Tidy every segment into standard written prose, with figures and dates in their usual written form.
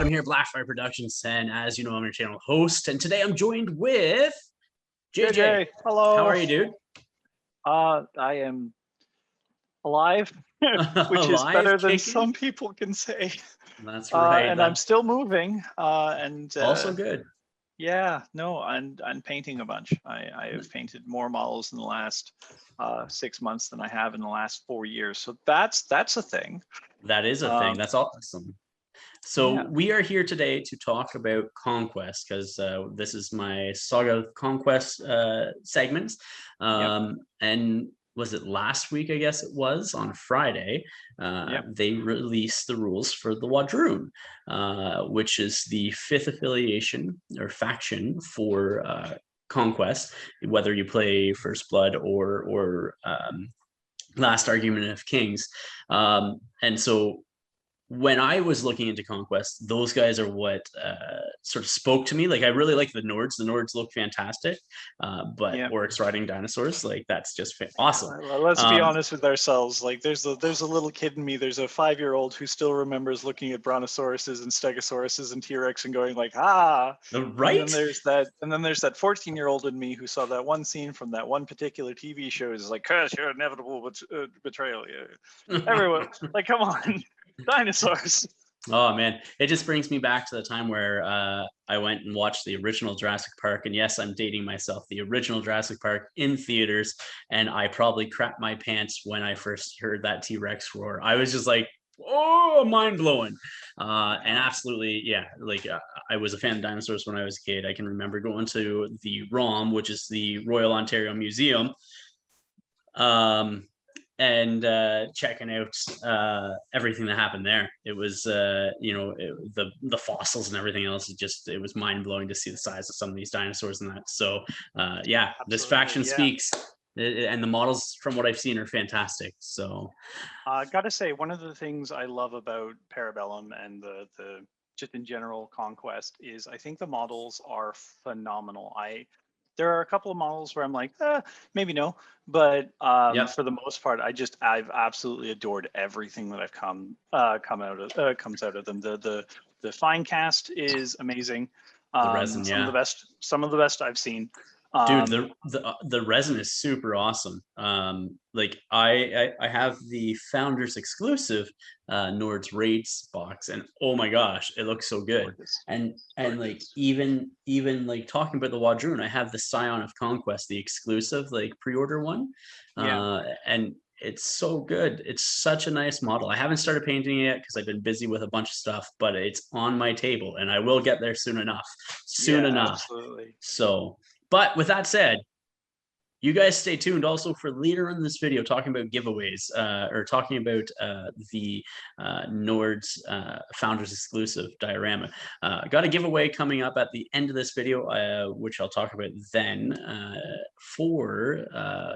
I'm here at Blackfyre Productions, and as you know, I'm your channel host. And today I'm joined with JJ. Hello. How are you, dude? I am alive, which is Alive, better than kicking? some people can say. That's right. And I'm still moving. Also good. Yeah, no, I'm painting a bunch. I have painted more models in the last 6 months than I have in the last 4 years. So that's a thing. That is a thing. That's awesome. So Yeah. we are here today to talk about Conquest because this is my Saga Conquest segment. And was it last week? I guess it was on Friday. They released the rules for the Wadroon, which is the 5th affiliation or faction for Conquest, whether you play First Blood or Last Argument of Kings. And so when I was looking into Conquest, those guys are what sort of spoke to me. Like, I really like the Nords. The Nords look fantastic, but orcs riding dinosaurs, like, that's just awesome. Well, let's be honest with ourselves. Like, there's a little kid in me. There's a 5-year-old who still remembers looking at brontosauruses and stegosauruses and T-Rex and going like, ah. Right. And then there's that 14-year-old in me who saw that one scene from that one particular TV show. Is like, curse your inevitable betrayal. Everyone, like, come on. Dinosaurs. Oh man, it just brings me back to the time where I went and watched the original Jurassic Park, and yes, I'm dating myself, the original Jurassic Park in theaters, and I probably crapped my pants when I first heard that T-Rex roar. I was just like, oh, mind blowing. And absolutely, yeah, like I was a fan of dinosaurs when I was a kid. I can remember going to the ROM, which is the Royal Ontario Museum, and checking out everything that happened there. It was the fossils and everything else. It was mind-blowing to see the size of some of these dinosaurs and that. So yeah, absolutely, this faction speaks, and the models from what I've seen are fantastic. So I gotta say, one of the things I love about Parabellum and the just in general Conquest is I think the models are phenomenal. There are a couple of models where I'm like, maybe no, but for the most part, I've absolutely adored everything that I've comes out of them. The fine cast is amazing. The resin, some of the best I've seen. Dude, the resin is super awesome. Like I have the Founders exclusive Nord's Raids box, and oh my gosh, it looks so good. And like even like talking about the Wadroon, I have the Scion of Conquest, the exclusive like pre-order one. And it's so good. It's such a nice model. I haven't started painting it yet because I've been busy with a bunch of stuff, but it's on my table and I will get there soon enough. Absolutely. So, but with that said, you guys stay tuned also for later in this video talking about giveaways or talking about the Nord's Founders exclusive diorama. Got a giveaway coming up at the end of this video, which I'll talk about then for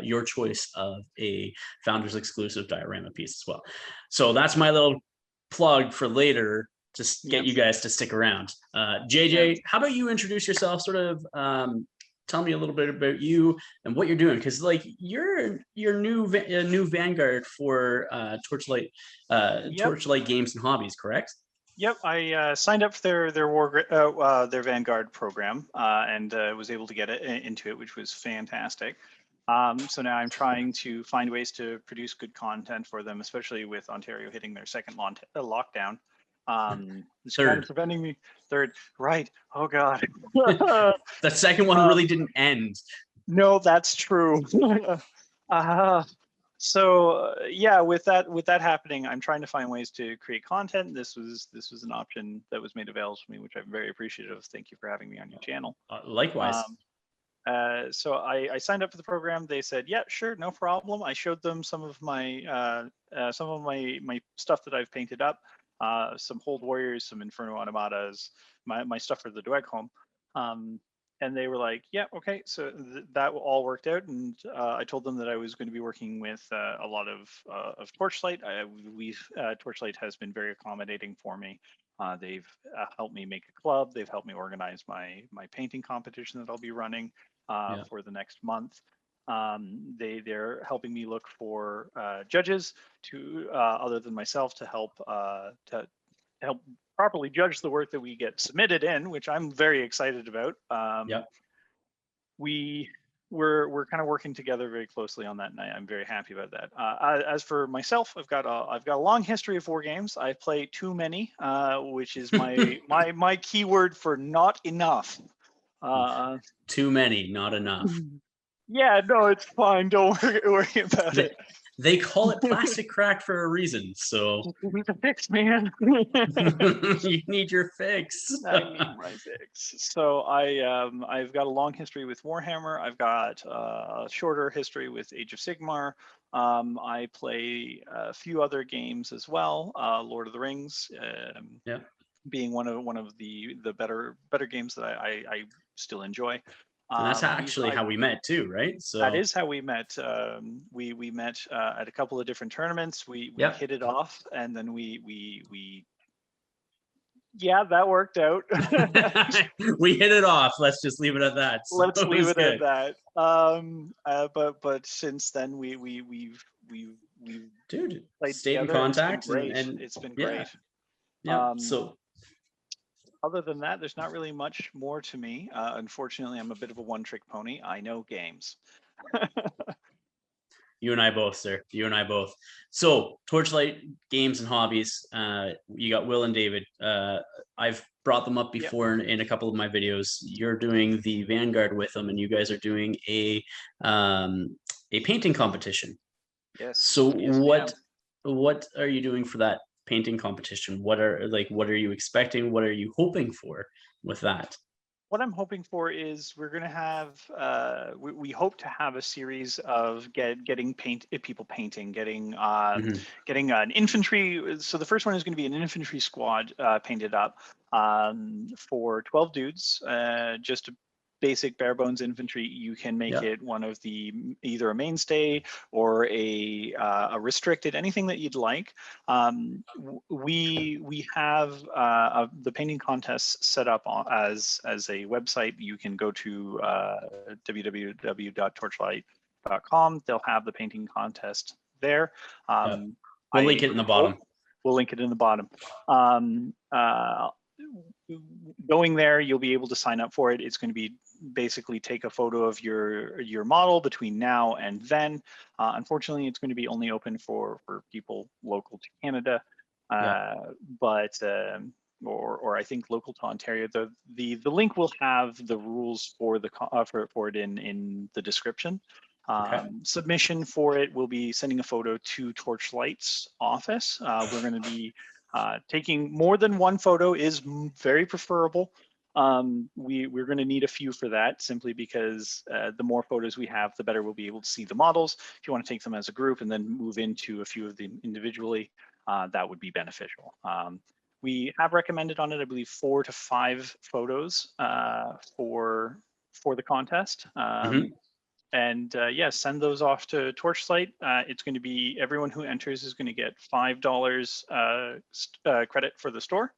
your choice of a Founders exclusive diorama piece as well. So that's my little plug for later to get you guys to stick around. JJ, how about you introduce yourself, sort of tell me a little bit about you and what you're doing, because like you're new Vanguard for Torchlight Games and Hobbies, correct? Yep, I signed up for their Vanguard program and was able to get into it, which was fantastic. So now I'm trying to find ways to produce good content for them, especially with Ontario hitting their second lockdown. Kind of preventing me. Third, right? Oh God. The second one really didn't end. No, that's true. So yeah, with that happening, I'm trying to find ways to create content. This was an option that was made available to me, which I'm very appreciative of. Thank you for having me on your channel. Likewise. So I signed up for the program. They said, yeah, sure, no problem. I showed them some of my stuff that I've painted up. Some Hold Warriors, some Inferno Automatas, my stuff for the Dweg home. And they were like, yeah, okay. So that all worked out. And I told them that I was going to be working with a lot of Torchlight. Torchlight has been very accommodating for me. They've helped me make a club. They've helped me organize my painting competition that I'll be running for the next month. They're helping me look for judges to other than myself to help help properly judge the work that we get submitted in, which I'm very excited about. Yep. We're kind of working together very closely on that, and I'm very happy about that. As for myself, I've got a long history of war games. I play too many, which is my keyword for not enough. Too many, not enough. Yeah, no, it's fine. Don't worry about it. They call it plastic crack for a reason. So You need a fix, man. you need your fix. I need my fix. So I've got a long history with Warhammer. I've got a shorter history with Age of Sigmar. I play a few other games as well. Lord of the Rings, Yeah. being one of the better games that I still enjoy. And that's actually how we met too, right? So that is how we met. We met at a couple of different tournaments. We hit it off, and then we yeah, that worked out. We hit it off. Let's just leave it at that. So Let's leave it good. at that. But since then we've dude played stayed in together. contact, and it's been great. Yeah. So other than that, there's not really much more to me. Unfortunately, I'm a bit of a one-trick pony. I know games. You and I both, sir. You and I both. So Torchlight games and hobbies. You got Will and David. I've brought them up before in a couple of my videos. You're doing the Vanguard with them, and you guys are doing a painting competition. Yes. So what are you doing for that painting competition? What are you expecting? What are you hoping for with that? What I'm hoping for is we're going to have, we hope to have a series of getting people painting, getting an infantry. So the first one is going to be an infantry squad painted up for 12 dudes, just a basic bare bones infantry. You can make it one of the either a mainstay or a restricted, anything that you'd like. We have the painting contests set up as a website. You can go to www.torchlight.com. They'll have the painting contest there. We'll link it in the bottom. We'll link it in the bottom. Going there, you'll be able to sign up for it. It's going to be basically take a photo of your model between now and then. Unfortunately, it's going to be only open for people local to Canada, but or I think local to Ontario. The link will have the rules for it in the description. Submission for it will be sending a photo to Torchlight's office. We're going to be taking more than one photo is very preferable. We're going to need a few for that, simply because the more photos we have, the better we'll be able to see the models. If you want to take them as a group and then move into a few of them individually, that would be beneficial. We have recommended on it, I believe, 4 to 5 photos for the contest. And send those off to Torchlight. It's going to be, everyone who enters is going to get $5 credit for the store.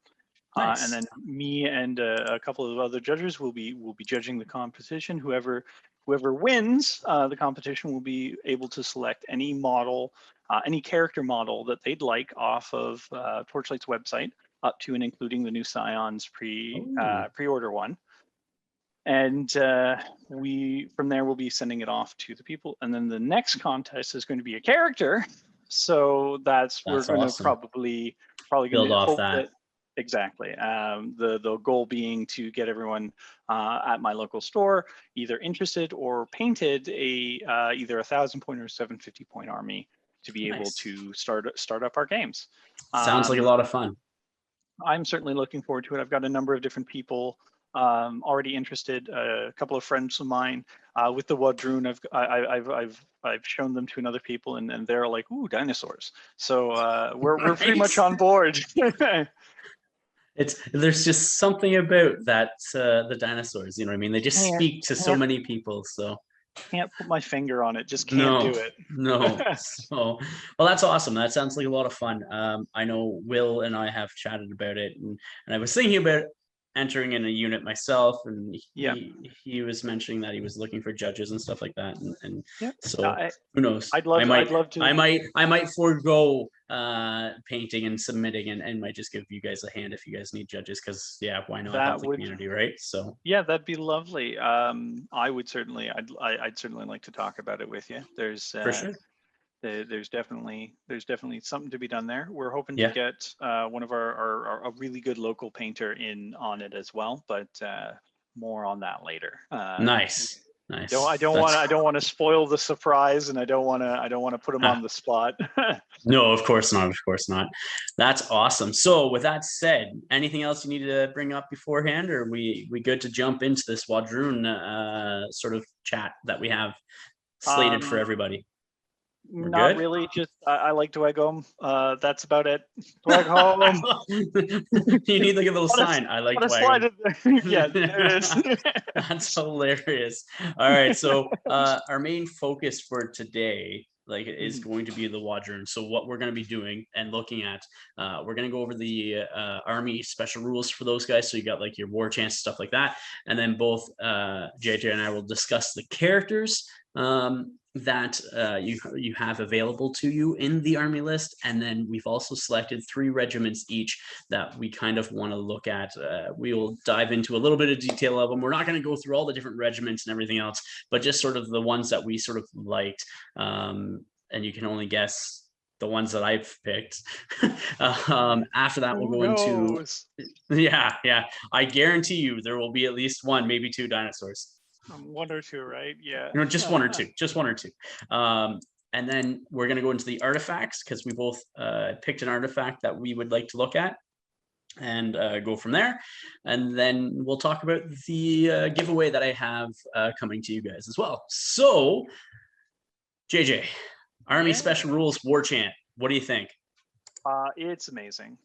Nice. And then me and a couple of other judges will be judging the competition. Whoever wins the competition will be able to select any model, any character model that they'd like off of Torchlight's website, up to and including the new Scions pre-order one. And from there we'll be sending it off to the people. And then the next contest is going to be a character. So we're going to probably build off that. Exactly. The goal being to get everyone at my local store either interested or painted either 1,000-point or 750-point army to be able to start up our games. Sounds like a lot of fun. I'm certainly looking forward to it. I've got a number of different people already interested. A couple of friends of mine with the Wadroon. I've shown them to another people, and they're like, "Ooh, dinosaurs!" So we're pretty much on board. There's just something about that the dinosaurs. You know what I mean? They just speak to so many people. So can't put my finger on it. Just can't do it. No. So, well, that's awesome. That sounds like a lot of fun. I know Will and I have chatted about it, and I was thinking about entering in a unit myself, and Yeah. he was mentioning that he was looking for judges and stuff like that, and Yeah. so who knows? I'd love to. I might forego painting and submitting, and might just give you guys a hand if you guys need judges, because yeah, why not? That Help the would, community, right? So yeah, that'd be lovely. I would certainly, I'd certainly like to talk about it with you. for sure. There's definitely something to be done there. We're hoping to Yeah. get one of a really good local painter in on it as well, but more on that later. Nice. Nice. I don't want to spoil the surprise, and I don't want to put them on the spot. No, of course not. Of course not. That's awesome. So with that said, anything else you need to bring up beforehand, or we good to jump into this Wadroon sort of chat that we have slated for everybody? We're Not good? really. Just I like Dweg home. That's about it. Dweg home. You need like a little sign. I like slide it there. Yeah, there it is. That's hilarious. All right, so our main focus for today is going to be the Wadroon. So what we're going to be doing and looking at, we're going to go over the army special rules for those guys. So you got like your war chance, stuff like that, and then both JJ and I will discuss the characters that you have available to you in the army list, and then we've also selected 3 regiments each that we kind of want to look at. We will dive into a little bit of detail of them. We're not going to go through all the different regiments and everything else, but just sort of the ones that we sort of liked, and you can only guess the ones that I've picked. After that, we'll go into yeah. I guarantee you there will be at least 1, maybe 2 dinosaurs. 1 or 2, right? Yeah. No, just 1 or 2. Just 1 or 2. And then we're going to go into the artifacts, because we both picked an artifact that we would like to look at, and go from there. And then we'll talk about the giveaway that I have coming to you guys as well. So, JJ, Army Special Rules War Chant. What do you think? It's amazing.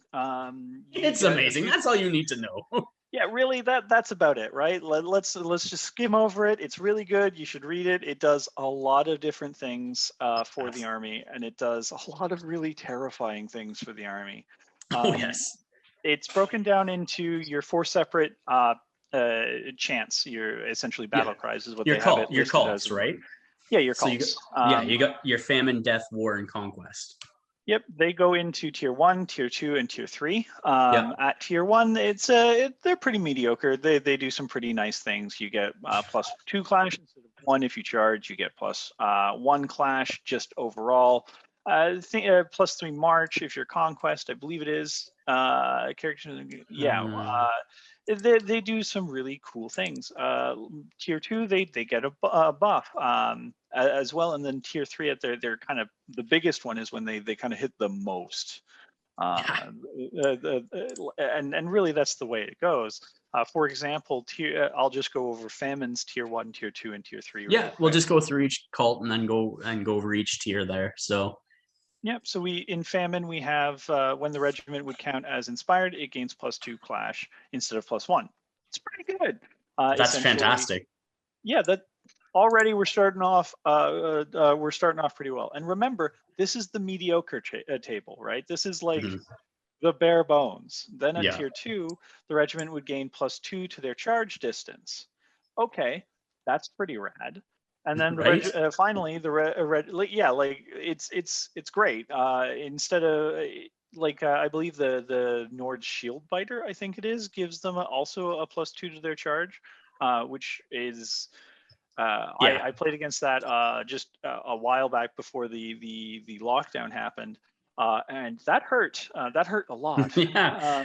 It's amazing. That's all you need to know. Yeah, really, that's about it, right? Let's just skim over it. It's really good. You should read it. It does a lot of different things for the army, and it does a lot of really terrifying things for the army. Oh yes. It's broken down into your 4 separate chants. Your essentially battle cries is what they have it. Your calls, right? Yeah, your calls. You got your famine, death, war, and conquest. Yep, they go into tier 1, tier 2, and tier 3. At tier 1, they're pretty mediocre. They do some pretty nice things. You get +2 clash instead of 1 if you charge. You get +1 clash just overall. +3 march if you're conquest, I believe it is. Characters, they do some really cool things. Tier 2, they get a buff as well, and then tier 3 at they're kind of the biggest one is when they kind of hit the most. And really that's the way it goes. For example, I'll just go over famines tier 1, tier 2, and tier 3. Yeah, we'll just go through each cult and then go over each tier there. So. Yep. So in famine we have when the regiment would count as inspired, it gains +2 clash instead of +1. It's pretty good. That's fantastic. Yeah, that already we're starting off pretty well. And remember, this is the mediocre table, right? This is like the bare bones. Then at tier 2, the regiment would gain +2 to their charge distance. Okay, that's pretty rad. And then finally, it's great. Instead of I believe the Nord Shield Biter, I think it is, gives them also a +2 to their charge, which is I played against that just a while back before the lockdown happened, and that hurt. That hurt a lot. Yeah.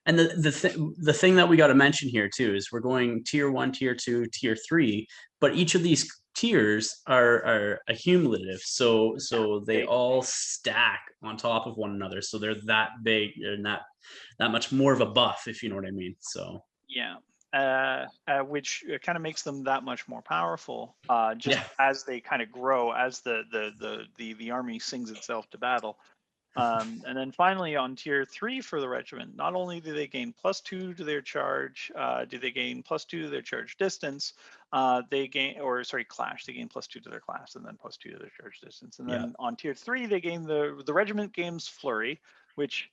And the thing that we got to mention here too is we're going tier 1, tier 2, tier 3, but each of these tiers are accumulative, so they all stack on top of one another, so they're that big and that much more of a buff, if you know what I mean. So which kind of makes them that much more powerful as they kind of grow, as the army sings itself to battle. And then finally on tier 3 for the regiment, not only do they gain +2 to their charge, do they gain +2 to their charge distance, they gain, clash, they gain +2 to their class and then +2 to their charge distance. And then on tier 3, they gain the regiment gains flurry, which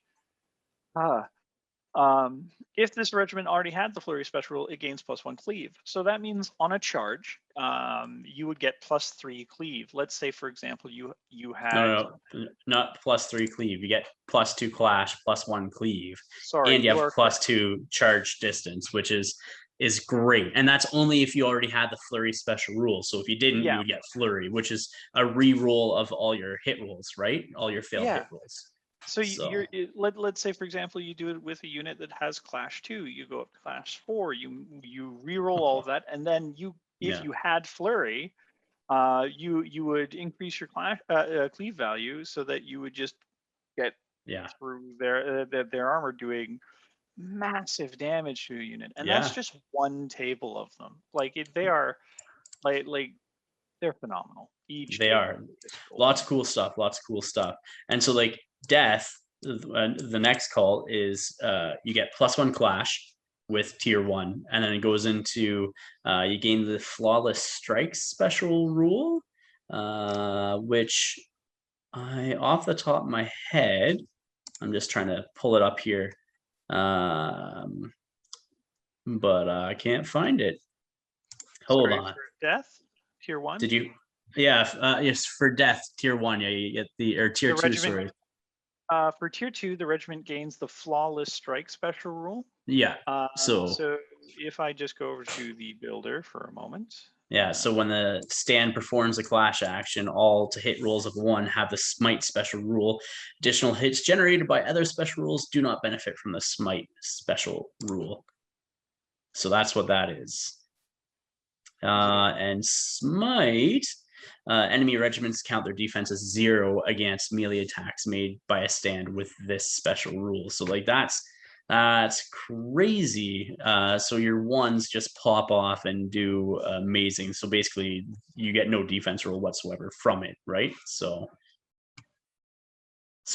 If this regiment already had the flurry special rule, it gains +1 cleave. So that means on a charge, you would get +3 cleave. Let's say, for example, you had. No, not +3 cleave. You get +2 clash, +1 cleave, Sorry, and you you have are correct. +2 charge distance, which is great. And that's only if you already had the flurry special rule. So if you didn't, you Yeah, would get flurry, which is a re-roll of all your hit rolls, right? All your failed hit yeah. rolls. So So let's say, for example, you do it with a unit that has Clash 2. You go up to Clash 4. You re-roll all of that, and then if yeah, you had Flurry, you would increase your clash cleave value so that you would just get yeah, through their armor doing massive damage to a unit, and that's yeah. just one table of them. Like they are like they're phenomenal. Each They table are. is just golden. Lots of cool stuff. Lots of cool stuff. And so like death, the next call is you get +1 clash with tier 1, and then it goes into you gain the flawless strikes special rule, which I off the top of my head, I'm just trying to pull it up here. Um, but I can't find it. Hold Sorry on. for death. Tier 1. Did you? Yeah, yes, for death, tier 1, yeah, you get or tier The 2, regiment sorry. for tier 2, the regiment gains the flawless strike special rule. Yeah. So So if I just go over to the builder for a moment. yeah, so when the stand performs a clash action, all to hit rolls of 1 have the smite special rule. Additional hits generated by other special rules do not benefit from the smite special rule. So that's what that is. And smite, enemy regiments count their defense as 0 against melee attacks made by a stand with this special rule. So like that's crazy. So your ones just pop off and do amazing. So basically, you get no defense roll whatsoever from it, right? So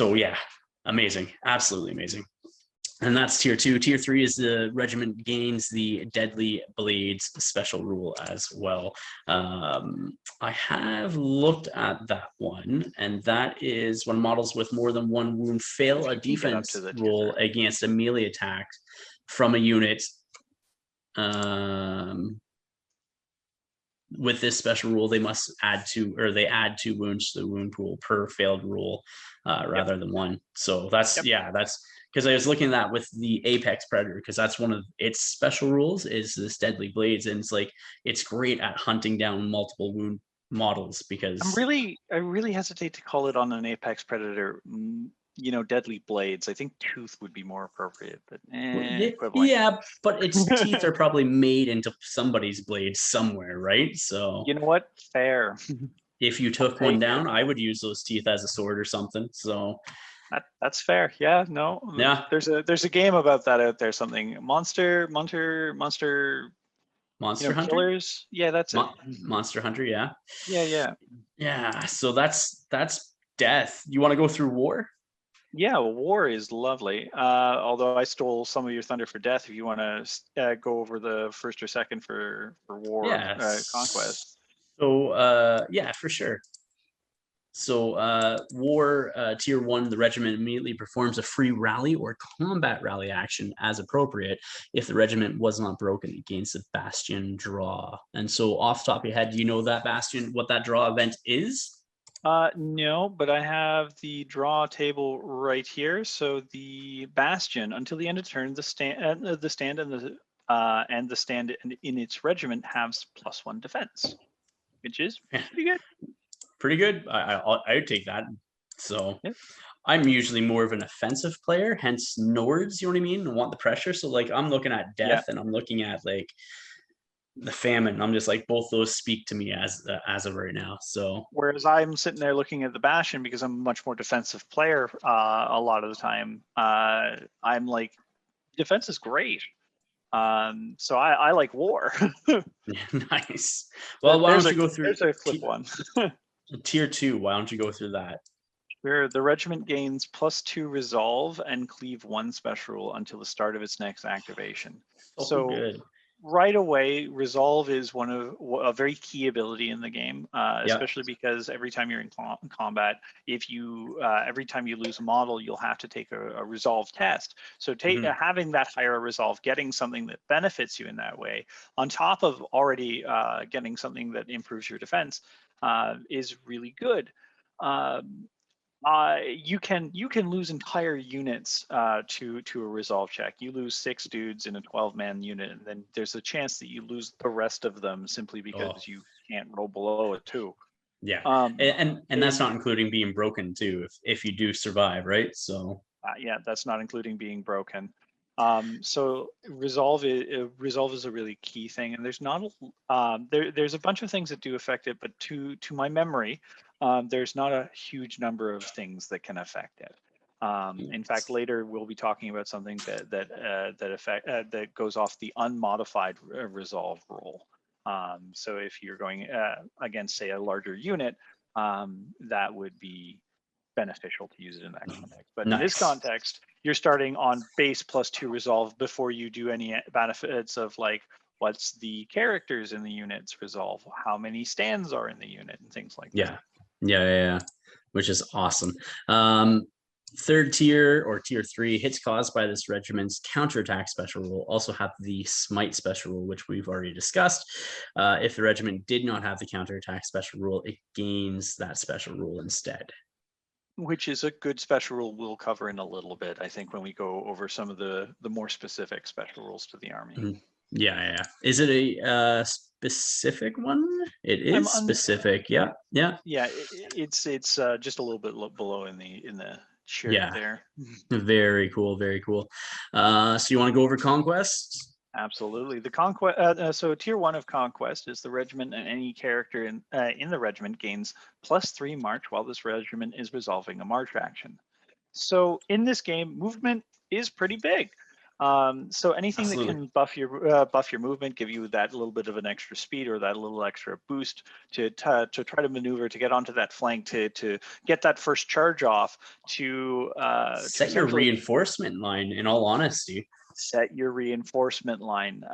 yeah, amazing, absolutely amazing. And that's tier 2. Tier 3 is the regiment gains the deadly blades special rule as well. I have looked at that one, and that is when models with more than 1 wound fail a You can get up defense to the tier roll 30. against a melee attack from a unit. With this special rule, they must add 2, or they add 2 wounds to the wound pool per failed roll, rather than 1. So that's Yep. that's because I was looking at that with the Apex Predator, because that's one of its special rules is this deadly blades, and it's like it's great at hunting down multiple wound models because I really hesitate to call it on an Apex Predator. Deadly blades. I think tooth would be more appropriate, but equivalent. yeah, but its teeth are probably made into somebody's blade somewhere, right? So You know what? Fair. if you I'll took one take it. down, I would use those teeth as a sword or something. So That's fair. Yeah, no. yeah, There's a game about that out there. Something monster, Monster Hunter. killers. Yeah, that's it. Monster Hunter, yeah. Yeah. Yeah, so that's death. You want to go through war? Yeah, war is lovely. Although I stole some of your thunder for death. If you want to go over the first or second for war Yeah. conquest. So yeah, for sure. So war tier 1, the regiment immediately performs a free rally or combat rally action as appropriate if the regiment was not broken against a bastion draw. And so off the top of your head, do you know that bastion, what that draw event is? No, but I have the draw table right here. So the bastion, until the end of turn, the stand and the stand in its regiment has +1 defense, which is pretty good. Pretty good. I would take that. So Yep. I'm usually more of an offensive player, hence Nords, you know what I mean? I want the pressure. So like I'm looking at Yeah. death and I'm looking at like the famine. I'm just like both those speak to me as of right now. So Whereas I'm sitting there looking at the bastion because I'm a much more defensive player. A lot of the time, I'm like, defense is great. So I like war. nice. Well, why don't you go through there's a flip one. tier 2? Why don't you go through that? Where the regiment gains +2 resolve and cleave 1 special rule until the start of its next activation. Oh, So good. right away, resolve is a very key ability in the game, Yeah. especially because every time you're in combat, if you every time you lose a model, you'll have to take a resolve test. So having that higher resolve, getting something that benefits you in that way, on top of already getting something that improves your defense, is really good. You can lose entire units to a resolve check. You lose 6 dudes in a 12-man unit, and then there's a chance that you lose the rest of them simply because you can't roll below a 2. Yeah, and that's not including being broken too, if you do survive, right? So yeah, that's not including being broken. So resolve is a really key thing, and there's not there's a bunch of things that do affect it, but to my memory, there's not a huge number of things that can affect it. In fact, later we'll be talking about something that goes off the unmodified resolve rule. So if you're going against, say, a larger unit, that would be beneficial to use it in that context. But in this context, you're starting on base +2 resolve before you do any benefits of like what's the characters in the unit's resolve, how many stands are in the unit, and things like that. Yeah, which is awesome. Third tier or tier 3 hits caused by this regiment's counterattack special rule also have the smite special rule, which we've already discussed. If the regiment did not have the counterattack special rule, it gains that special rule instead. Which is a good special rule we'll cover in a little bit, I think, when we go over some of the more specific special rules to the army. Yeah. Is it a specific one? It is specific. Yeah. It's just a little bit below in the shirt there. Very cool. So you want to go over conquest? Absolutely. The conquest. So tier 1 of conquest is the regiment, and any character in the regiment gains +3 march while this regiment is resolving a march action. So in this game, movement is pretty big. So anything that can buff your movement, give you that little bit of an extra speed or that little extra boost to try to maneuver, to get onto that flank, to get that first charge off, to set your reinforcement line. In all honesty, set your reinforcement line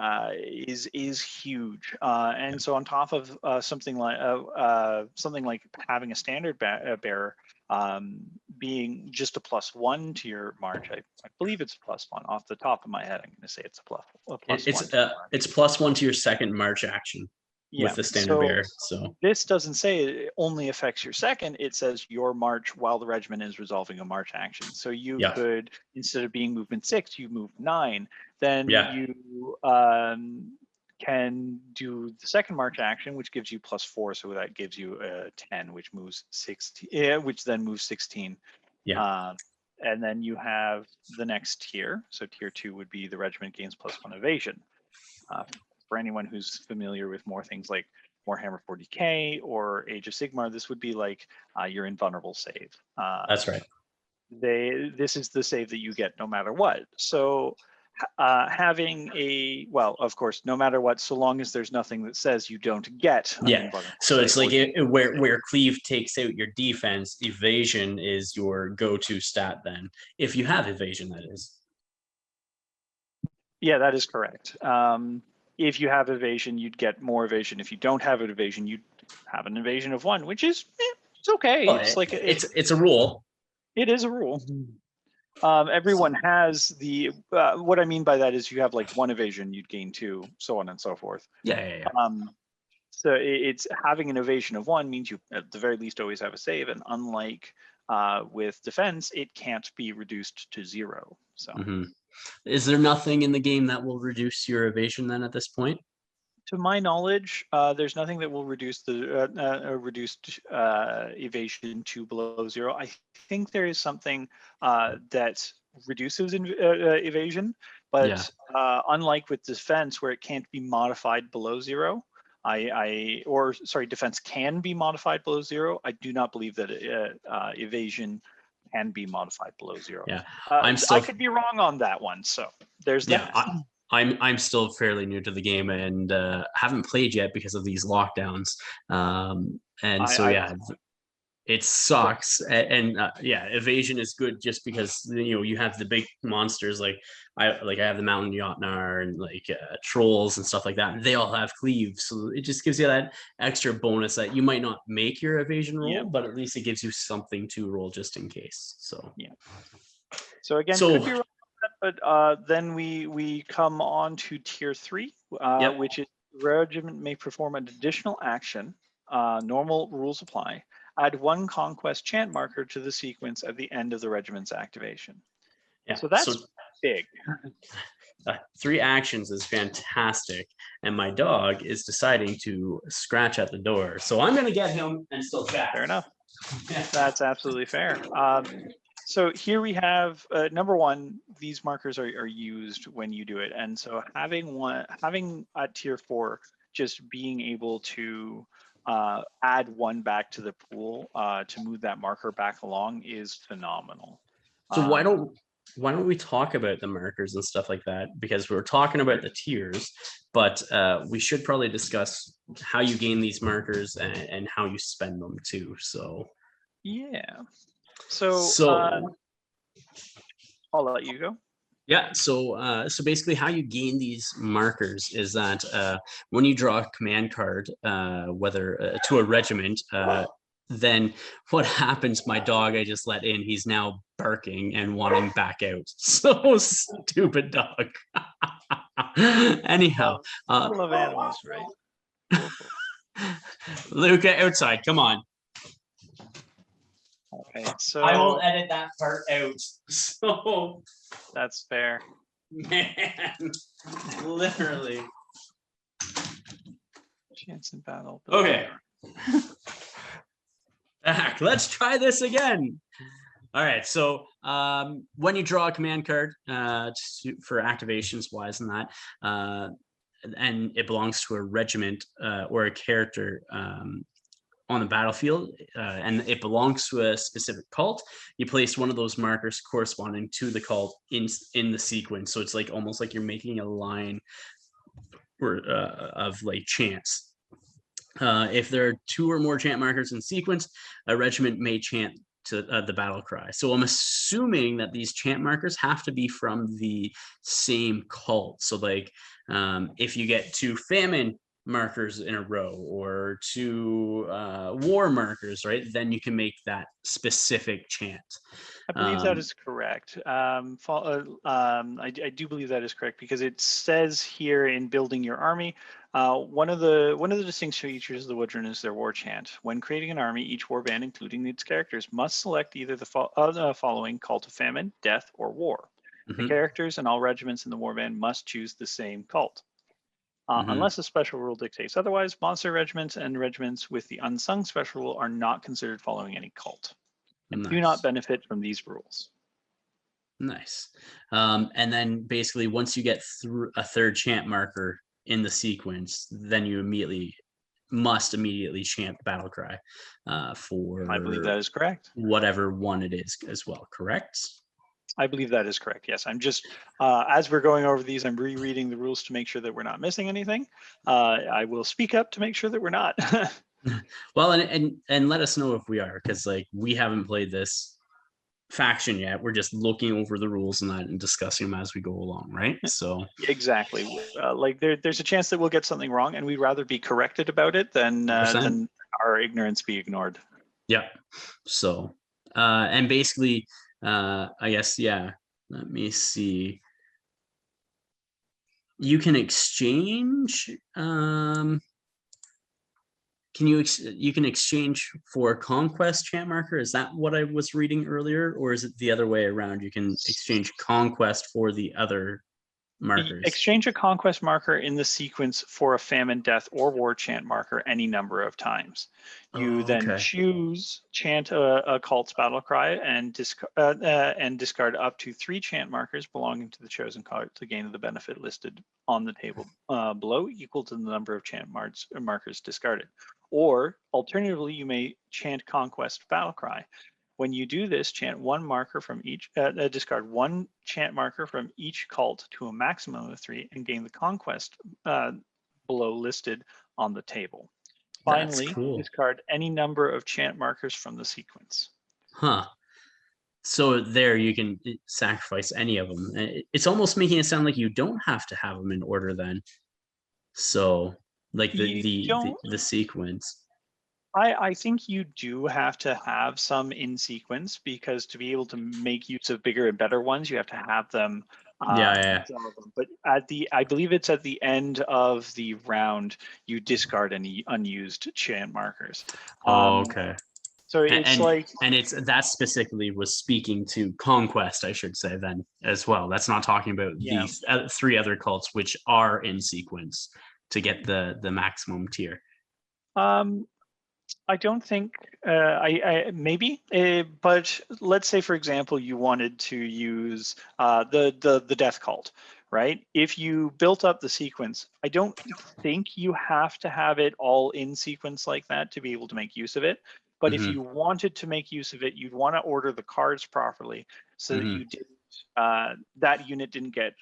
is huge, and so on top of something like having a standard bearer being just a +1 to your march, I believe it's +1 off the top of my head. I'm going to say it's a plus it's +1 to your second march action with the standard bearer. So this doesn't say it only affects your second. It says your march while the regiment is resolving a march action. So you could, instead of being movement 6, you move 9. Then you can do the second march action, which gives you +4. So that gives you 10, which moves 16, which then moves 16. And then you have the next tier. So tier 2 would be the regiment gains +1 evasion. For anyone who's familiar with more things like Warhammer 40K or Age of Sigmar, this would be like your invulnerable save. That's right. This is the save that you get no matter what. So having of course, no matter what, so long as there's nothing that says you don't get. So it's like where cleave takes out your defense, evasion is your go-to stat then, if you have evasion, that is. Yeah, that is correct. If you have evasion, you'd get more evasion. If you don't have an evasion, you'd have an evasion of 1, which is it's okay. Well, it's a rule. It is a rule. Everyone has the what I mean by that is you have like 1 evasion, you'd gain 2, so on and so forth. Yeah. So it's having an evasion of 1 means you at the very least always have a save, and unlike with defense, it can't be reduced to 0. So is there nothing in the game that will reduce your evasion then at this point? To my knowledge, there's nothing that will reduce the reduced evasion to below 0. I think there is something that reduces evasion, but unlike with defense, where it can't be modified below 0, defense can be modified below 0. I do not believe that evasion can be modified below 0. I could be wrong on that one. So there's that. I'm still fairly new to the game and it sucks. And yeah, evasion is good just because you have the big monsters like I have the Mountain Jotnar and like trolls and stuff like that. And they all have cleaves, so it just gives you that extra bonus that you might not make your evasion roll, but at least it gives you something to roll just in case. So yeah. So again, could be wrong, but then we come on to tier 3, which is regiment may perform an additional action. Normal rules apply. Add 1 conquest chant marker to the sequence at the end of the regiment's activation. Yeah, so that's big. 3 actions is fantastic, and my dog is deciding to scratch at the door, so I'm gonna get him and still chat. Fair enough. That's absolutely fair. So here we have number 1, these markers are used when you do it, and so having at tier 4 just being able to add 1 back to the pool to move that marker back along is phenomenal. So why don't we talk about the markers and stuff like that, because we're talking about the tiers, but we should probably discuss how you gain these markers and how you spend them too. So yeah, so I'll let you go. Yeah, so basically how you gain these markers is that when you draw a command card, whether to a regiment, then what happens, my dog I just let in, he's now barking and wanting back out. So stupid dog. Anyhow. I love animals, right? Luca, outside, come on. Okay, so I will edit that part out. So that's fair. Man, literally. Chance in battle. Okay. Back. Let's try this again. All right. So when you draw a command card for activations wise and that, and it belongs to a regiment or a character on the battlefield, and it belongs to a specific cult, you place one of those markers corresponding to the cult in the sequence. So it's like almost like you're making a line of like chants. If there are 2 or more chant markers in sequence, a regiment may chant to the battle cry. So I'm assuming that these chant markers have to be from the same cult. So like if you get 2 famine markers in a row or 2 war markers, right, then you can make that specific chant. I believe that is correct. I do believe that is correct, because it says here in building your army, one of the distinct features of the Woodrun is their war chant. When creating an army, each warband, including its characters, must select either the following: cult of famine, death, or war. The characters and all regiments in the warband must choose the same cult. Unless a special rule dictates otherwise, monster regiments and regiments with the unsung special rule are not considered following any cult and do not benefit from these rules. Nice. And then basically once you get through a 3rd chant marker in the sequence, then you must immediately chant the battle cry for, I believe that is correct, whatever one it is as well, correct? I believe that is correct. Yes, I'm just as we're going over these, I'm rereading the rules to make sure that we're not missing anything. I will speak up to make sure that we're not. Well, and let us know if we are, because like we haven't played this faction yet. We're just looking over the rules and that and discussing them as we go along, right? So exactly, like there's a chance that we'll get something wrong, and we'd rather be corrected about it than our ignorance be ignored. Yeah. So and basically I guess, yeah, let me see. You can exchange you can exchange for conquest chant marker. Is that what I was reading earlier, or is it the other way around? You can exchange conquest for the other markers. Exchange a conquest marker in the sequence for a famine, death, or war chant marker any number of times. You then choose chant a cult's battle cry and discard up to 3 chant markers belonging to the chosen cult to gain the benefit listed on the table below, equal to the number of chant markers discarded. Or alternatively, you may chant conquest battle cry. When you do this, chant 1 marker from each, discard 1 chant marker from each cult to a maximum of 3 and gain the conquest below listed on the table. That's Finally, cool. discard any number of chant markers from the sequence. Huh. So there you can sacrifice any of them. It's almost making it sound like you don't have to have them in order then. So like You don't. the sequence. I think you do have to have some in sequence, because to be able to make use of bigger and better ones, you have to have them. Yeah, yeah. Draw them. But I believe it's at the end of the round, you discard any unused chant markers. Oh, okay. So And, it's like, and it's that specifically was speaking to Conquest, I should say then as well. That's not talking about yeah. these three other cults which are in sequence to get the maximum tier. I don't think I maybe, but let's say, for example, you wanted to use the death cult, right? If you built up the sequence, I don't think you have to have it all in sequence like that to be able to make use of it. But if Mm-hmm. you wanted to make use of it, you'd want to order the cards properly so that Mm-hmm. you didn't that unit didn't get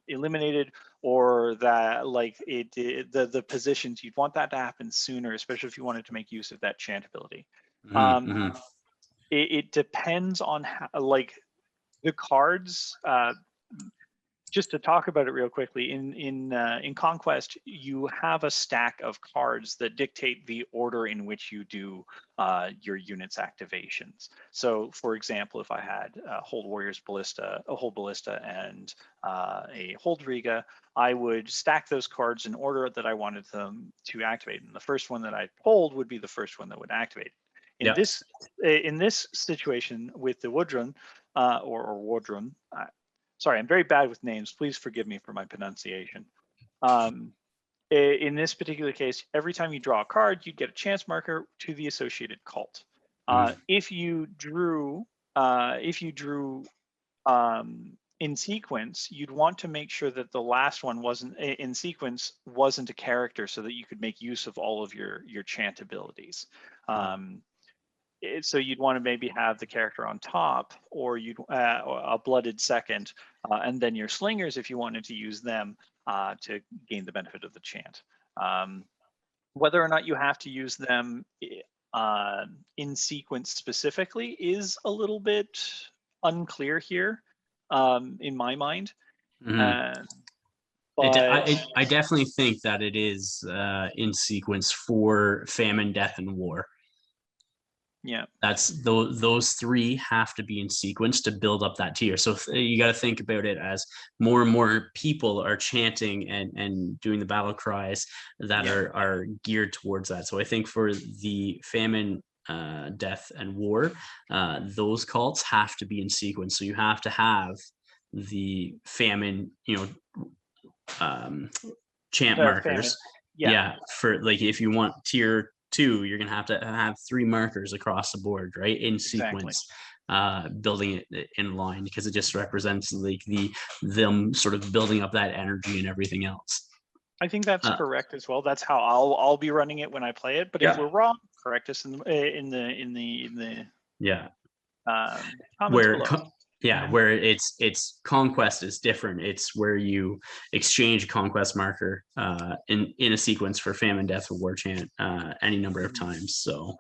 eliminated, or that like the positions, you'd want that to happen sooner, especially if you wanted to make use of that chant ability. Mm-hmm. It depends on how, like, the cards. Just to talk about it real quickly, in Conquest, you have a stack of cards that dictate the order in which you do your unit's activations. So, for example, if I had Hold Warriors Ballista, a Hold Ballista, and a Hold Riga, I would stack those cards in order that I wanted them to activate. And the first one that I pulled would be the first one that would activate. In Yeah. this situation with the Woodrun, or Wodrun, sorry, I'm very bad with names. Please forgive me for my pronunciation. In this particular case, every time you draw a card, you get a chance marker to the associated cult. If you drew in sequence, you'd want to make sure that the last one wasn't in sequence, wasn't a character, so that you could make use of all of your chant abilities. So you'd want to maybe have the character on top, or you'd a blooded second, and then your slingers if you wanted to use them to gain the benefit of the chant. Whether or not you have to use them in sequence specifically is a little bit unclear here, in my mind. Mm-hmm. But I definitely think that it is in sequence for Famine, Death, and War. yeah, That's those three have to be in sequence to build up that tier. So you got to think about it as more and more people are chanting and doing the battle cries that are geared towards that. So I think for the Famine, Death, and War, those cults have to be in sequence. So you have to have the famine, chant markers. yeah, For like if you want tier 2, you're gonna have to have 3 markers across the board, right, in exactly. sequence, building it in line, because it just represents like them sort of building up that energy and everything else. I think that's correct as well. That's how I'll be running it when I play it. But if we're wrong, correct us in the yeah comments where below. where it's Conquest is different. It's where you exchange a conquest marker in a sequence for Famine, Death, or War chant any number of times. So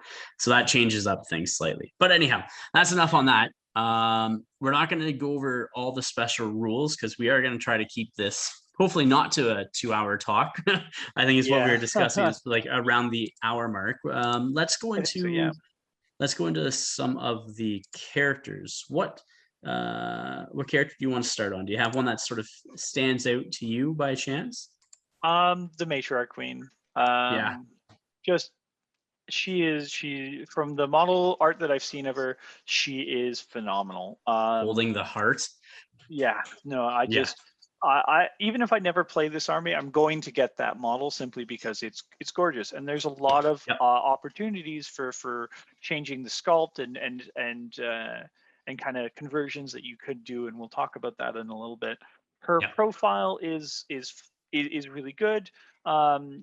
that changes up things slightly. But anyhow, that's enough on that. We're not going to go over all the special rules, because we are going to try to keep this hopefully not to a 2-hour talk. I think it's what we were discussing is like around the hour mark. Let's go into some of the characters. What character do you want to start on? Do you have one that sort of stands out to you by chance? The Matriarch Queen. Just she from the model art that I've seen of her, she is phenomenal. Holding the heart. Yeah, no, I even if I never play this army, I'm going to get that model simply because it's gorgeous, and there's a lot of opportunities for changing the sculpt and kind of conversions that you could do, and we'll talk about that in a little bit. Her profile is really good.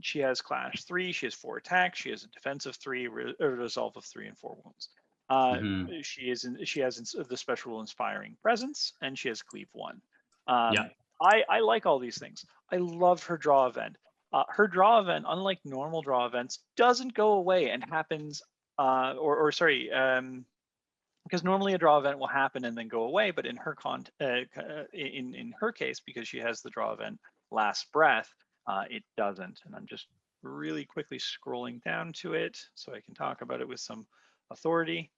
She has clash 3, she has 4 attacks, she has a defensive 3, a resolve of 3, and 4 wounds. She has the special inspiring presence, and she has cleave 1. I like all these things. I love her draw event. her draw event, unlike normal draw events, doesn't go away and happens, because normally a draw event will happen and then go away, but in her in her case, because she has the draw event last breath, it doesn't. And I'm just really quickly scrolling down to it so I can talk about it with some authority.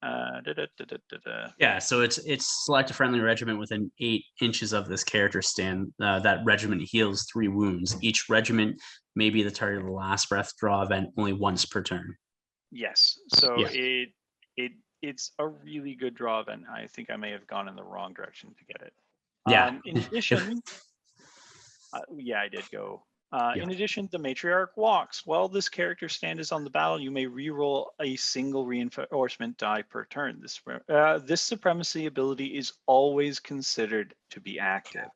Yeah, so it's select a friendly regiment within 8 inches of this character stand. That regiment heals 3 wounds. Each regiment may be the target of the last breath draw event only once per turn. Yes, so Yeah. it's a really good draw event. I think I may have gone in the wrong direction to get it. Yeah. In addition, yeah, I did go. Yeah. In addition, the Matriarch walks. While this character stand is on the battle, you may reroll a single reinforcement die per turn. This supremacy ability is always considered to be active.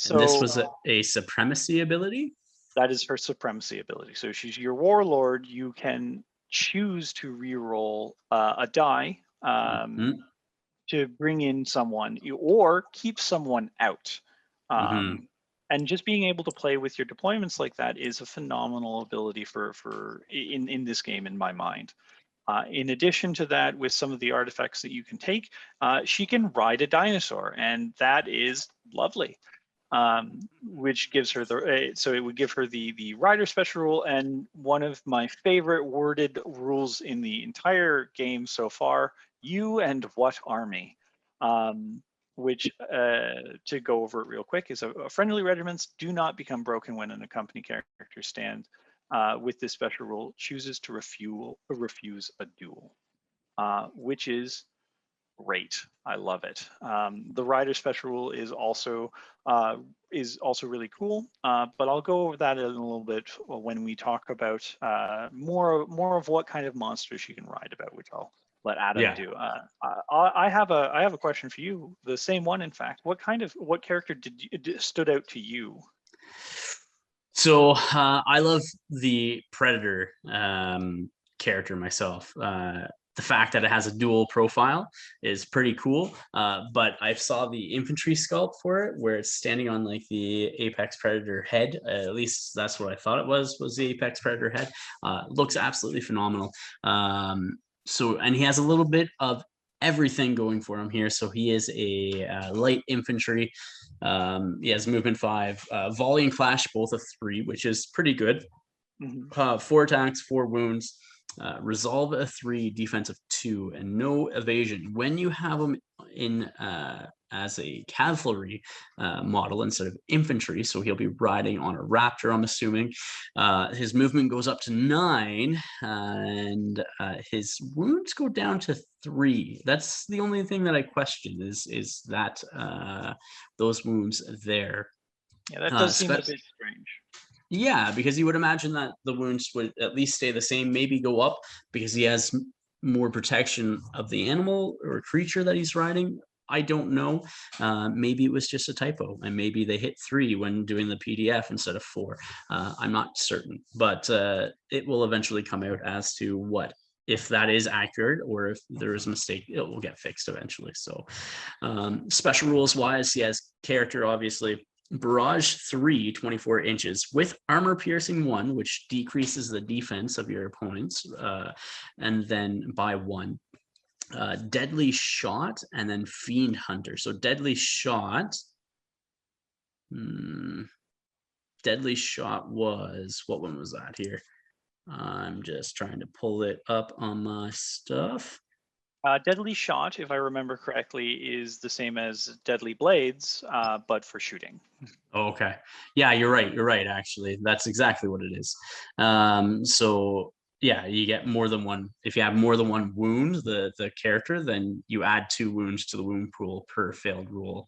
And this So was a supremacy ability? that is her supremacy ability. So she's your warlord. You can choose to reroll a die to bring in someone or keep someone out. And just being able to play with your deployments like that is a phenomenal ability in this game, in my mind. In addition to that, with some of the artifacts that you can take, she can ride a dinosaur, and that is lovely. Which gives her so it would give her the rider special rule, and one of my favorite worded rules in the entire game so far, you and what army, which to go over it real quick is friendly regiments do not become broken when an accompany character stand with this special rule chooses to refuse a duel, which is great. I love it. The rider special rule is also really cool, but I'll go over that in a little bit when we talk about more of what kind of monsters you can ride about, which I'll let Adam do. I have a question for you. The same one, in fact. What character stood out to you? So I love the Predator character myself. The fact that it has a dual profile is pretty cool. But I saw the infantry sculpt for it, where it's standing on like the Apex Predator head. At least that's what I thought it was the Apex Predator head. Looks absolutely phenomenal. And he has a little bit of everything going for him here. So he is a light infantry. He has movement 5, volley and clash both of 3, which is pretty good. 4 attacks, 4 wounds, resolve a 3, defense of 2, and no evasion. When you have him in as a cavalry model instead of infantry, so he'll be riding on a Raptor, I'm assuming. His movement goes up to 9, and his wounds go down to 3. That's the only thing that I question is that those wounds there. Yeah, that does seem a bit strange. Yeah, because you would imagine that the wounds would at least stay the same, maybe go up because he has more protection of the animal or creature that he's riding. I don't know. Maybe it was just a typo, and maybe they hit 3 when doing the PDF instead of 4. I'm not certain, but it will eventually come out as to what, if that is accurate, or if there is a mistake, it will get fixed eventually. So special rules wise, he has character, obviously. Barrage 3, 24 inches with armor piercing 1, which decreases the defense of your opponents, and then by 1. Deadly shot, and then fiend hunter. So deadly shot. Deadly shot was, what one was that here? I'm just trying to pull it up on my stuff. Deadly shot, if I remember correctly, is the same as deadly blades, but for shooting. Okay. Yeah, you're right. You're right. Actually, that's exactly what it is. So yeah, you get more than one. If you have more than one wound, the character, then you add 2 wounds to the wound pool per failed roll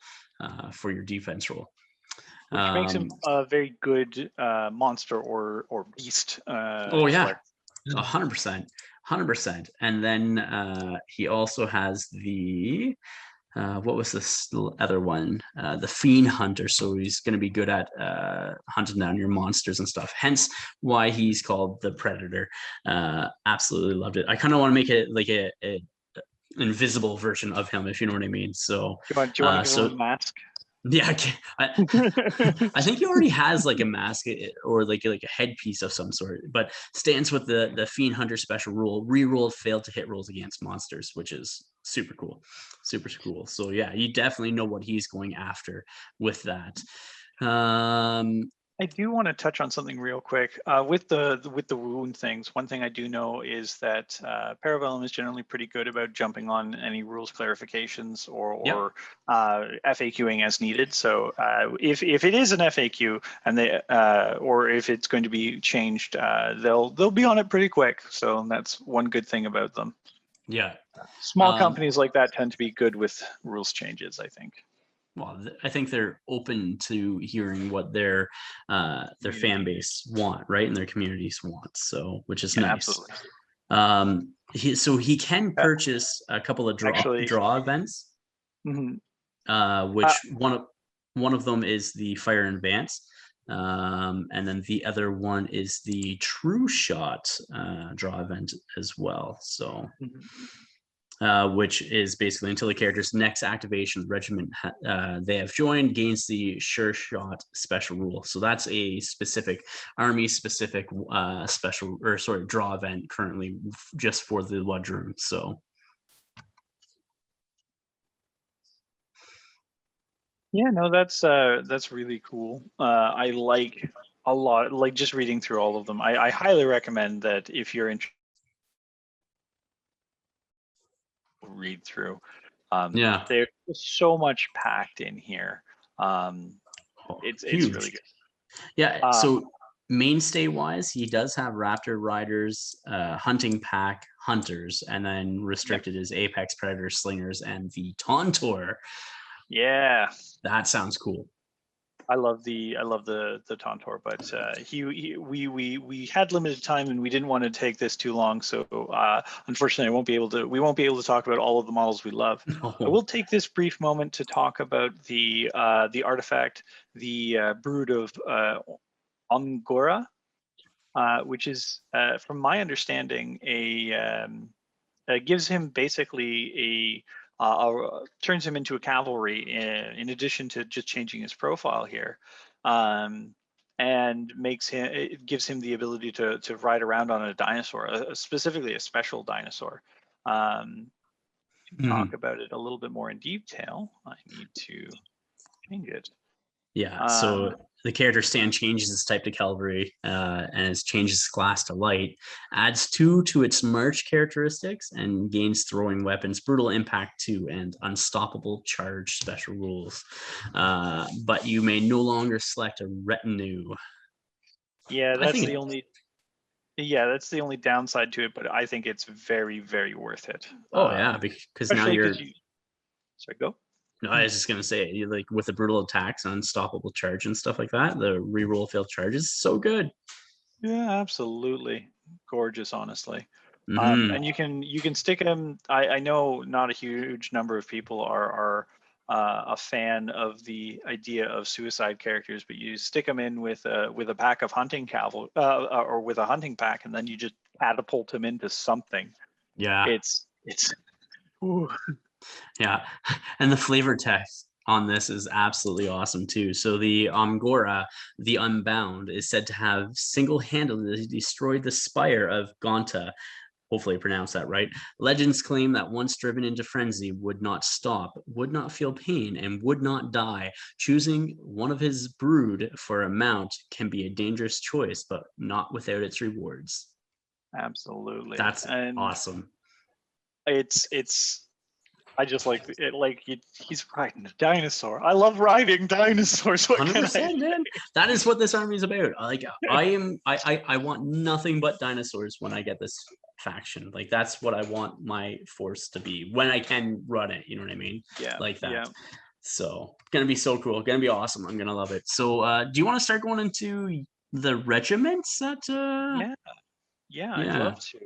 for your defense roll. Which makes him a very good monster or beast. Oh yeah, 100%. 100%. And then he also has the what was this other one? The Fiend Hunter. So he's going to be good at hunting down your monsters and stuff. Hence why he's called the Predator. Absolutely loved it. I kind of want to make it like a invisible version of him, if you know what I mean. So do you want to give him a mask? Yeah, I think he already has like a mask or like a headpiece of some sort, but stands with the Fiend Hunter special rule: reroll failed to hit rolls against monsters, which is super cool, super cool. So yeah, you definitely know what he's going after with that. I do want to touch on something real quick with the wound things. One thing I do know is that Parabellum is generally pretty good about jumping on any rules clarifications or FAQing as needed. So if it is an FAQ and they or if it's going to be changed, they'll be on it pretty quick. So that's one good thing about them. Yeah, Small companies like that tend to be good with rules changes, I think. Well, I think they're open to hearing what their fan base want, right, and their communities want. So, which is nice. Absolutely. So he can purchase a couple of draw events, which one of them is the Fire in Advance, and then the other one is the True Shot draw event as well. So. Which is basically until the character's next activation, regiment they have joined gains the Sure Shot special rule. So that's a specific army-specific special or draw event currently just for the Ludroom. So. Yeah, no, that's really cool. I like a lot, like just reading through all of them. I highly recommend that if you're interested. Read through. There's so much packed in here. It's really good. Yeah. So mainstay wise, he does have Raptor Riders, Hunting Pack, Hunters, and then restricted is Apex Predators, Slingers, and the Tauntor. Yeah, that sounds cool. I love the Tauntor, but we had limited time and we didn't want to take this too long, so unfortunately we won't be able to talk about all of the models we love. No. I will take this brief moment to talk about the artifact, the Brood of Ongora, which is from my understanding gives him basically turns him into a cavalry in addition to just changing his profile here, and it gives him the ability to ride around on a dinosaur, specifically a special dinosaur. To talk about it a little bit more in detail, I need to change it. Yeah, so the character stand changes its type to cavalry and it changes class to light, adds 2 to its march characteristics, and gains throwing weapons, brutal impact 2, and unstoppable charge special rules. But you may no longer select a retinue. Yeah, that's the only. Yeah, that's the only downside to it, but I think it's very, very worth it. Oh yeah, because now you're. Sorry, go. No, I was just gonna say, you like with the brutal attacks, unstoppable charge, and stuff like that. The reroll failed charges, so good. Yeah, absolutely gorgeous, honestly. And you can stick them. I know not a huge number of people are a fan of the idea of suicide characters, but you stick them in with a pack of hunting cavalry or with a hunting pack, and then you just catapult them into something. Yeah, it's. Ooh. Yeah, and the flavor text on this is absolutely awesome too. So the Ongora, the Unbound, is said to have single-handedly destroyed the spire of Gonta. Hopefully I pronounced that right. Legends claim that once driven into frenzy, would not stop, would not feel pain, and would not die. Choosing one of his brood for a mount can be a dangerous choice, but not without its rewards. Absolutely. That's awesome. I just like it. Like he's riding a dinosaur. I love riding dinosaurs. What 100%, can I man. That is what this army is about. Like I want nothing but dinosaurs when I get this faction. Like that's what I want my force to be when I can run it. You know what I mean? Yeah. Like that. Yeah. So gonna be so cool. Gonna be awesome. I'm gonna love it. So do you want to start going into the regiments that? Yeah. I'd love to.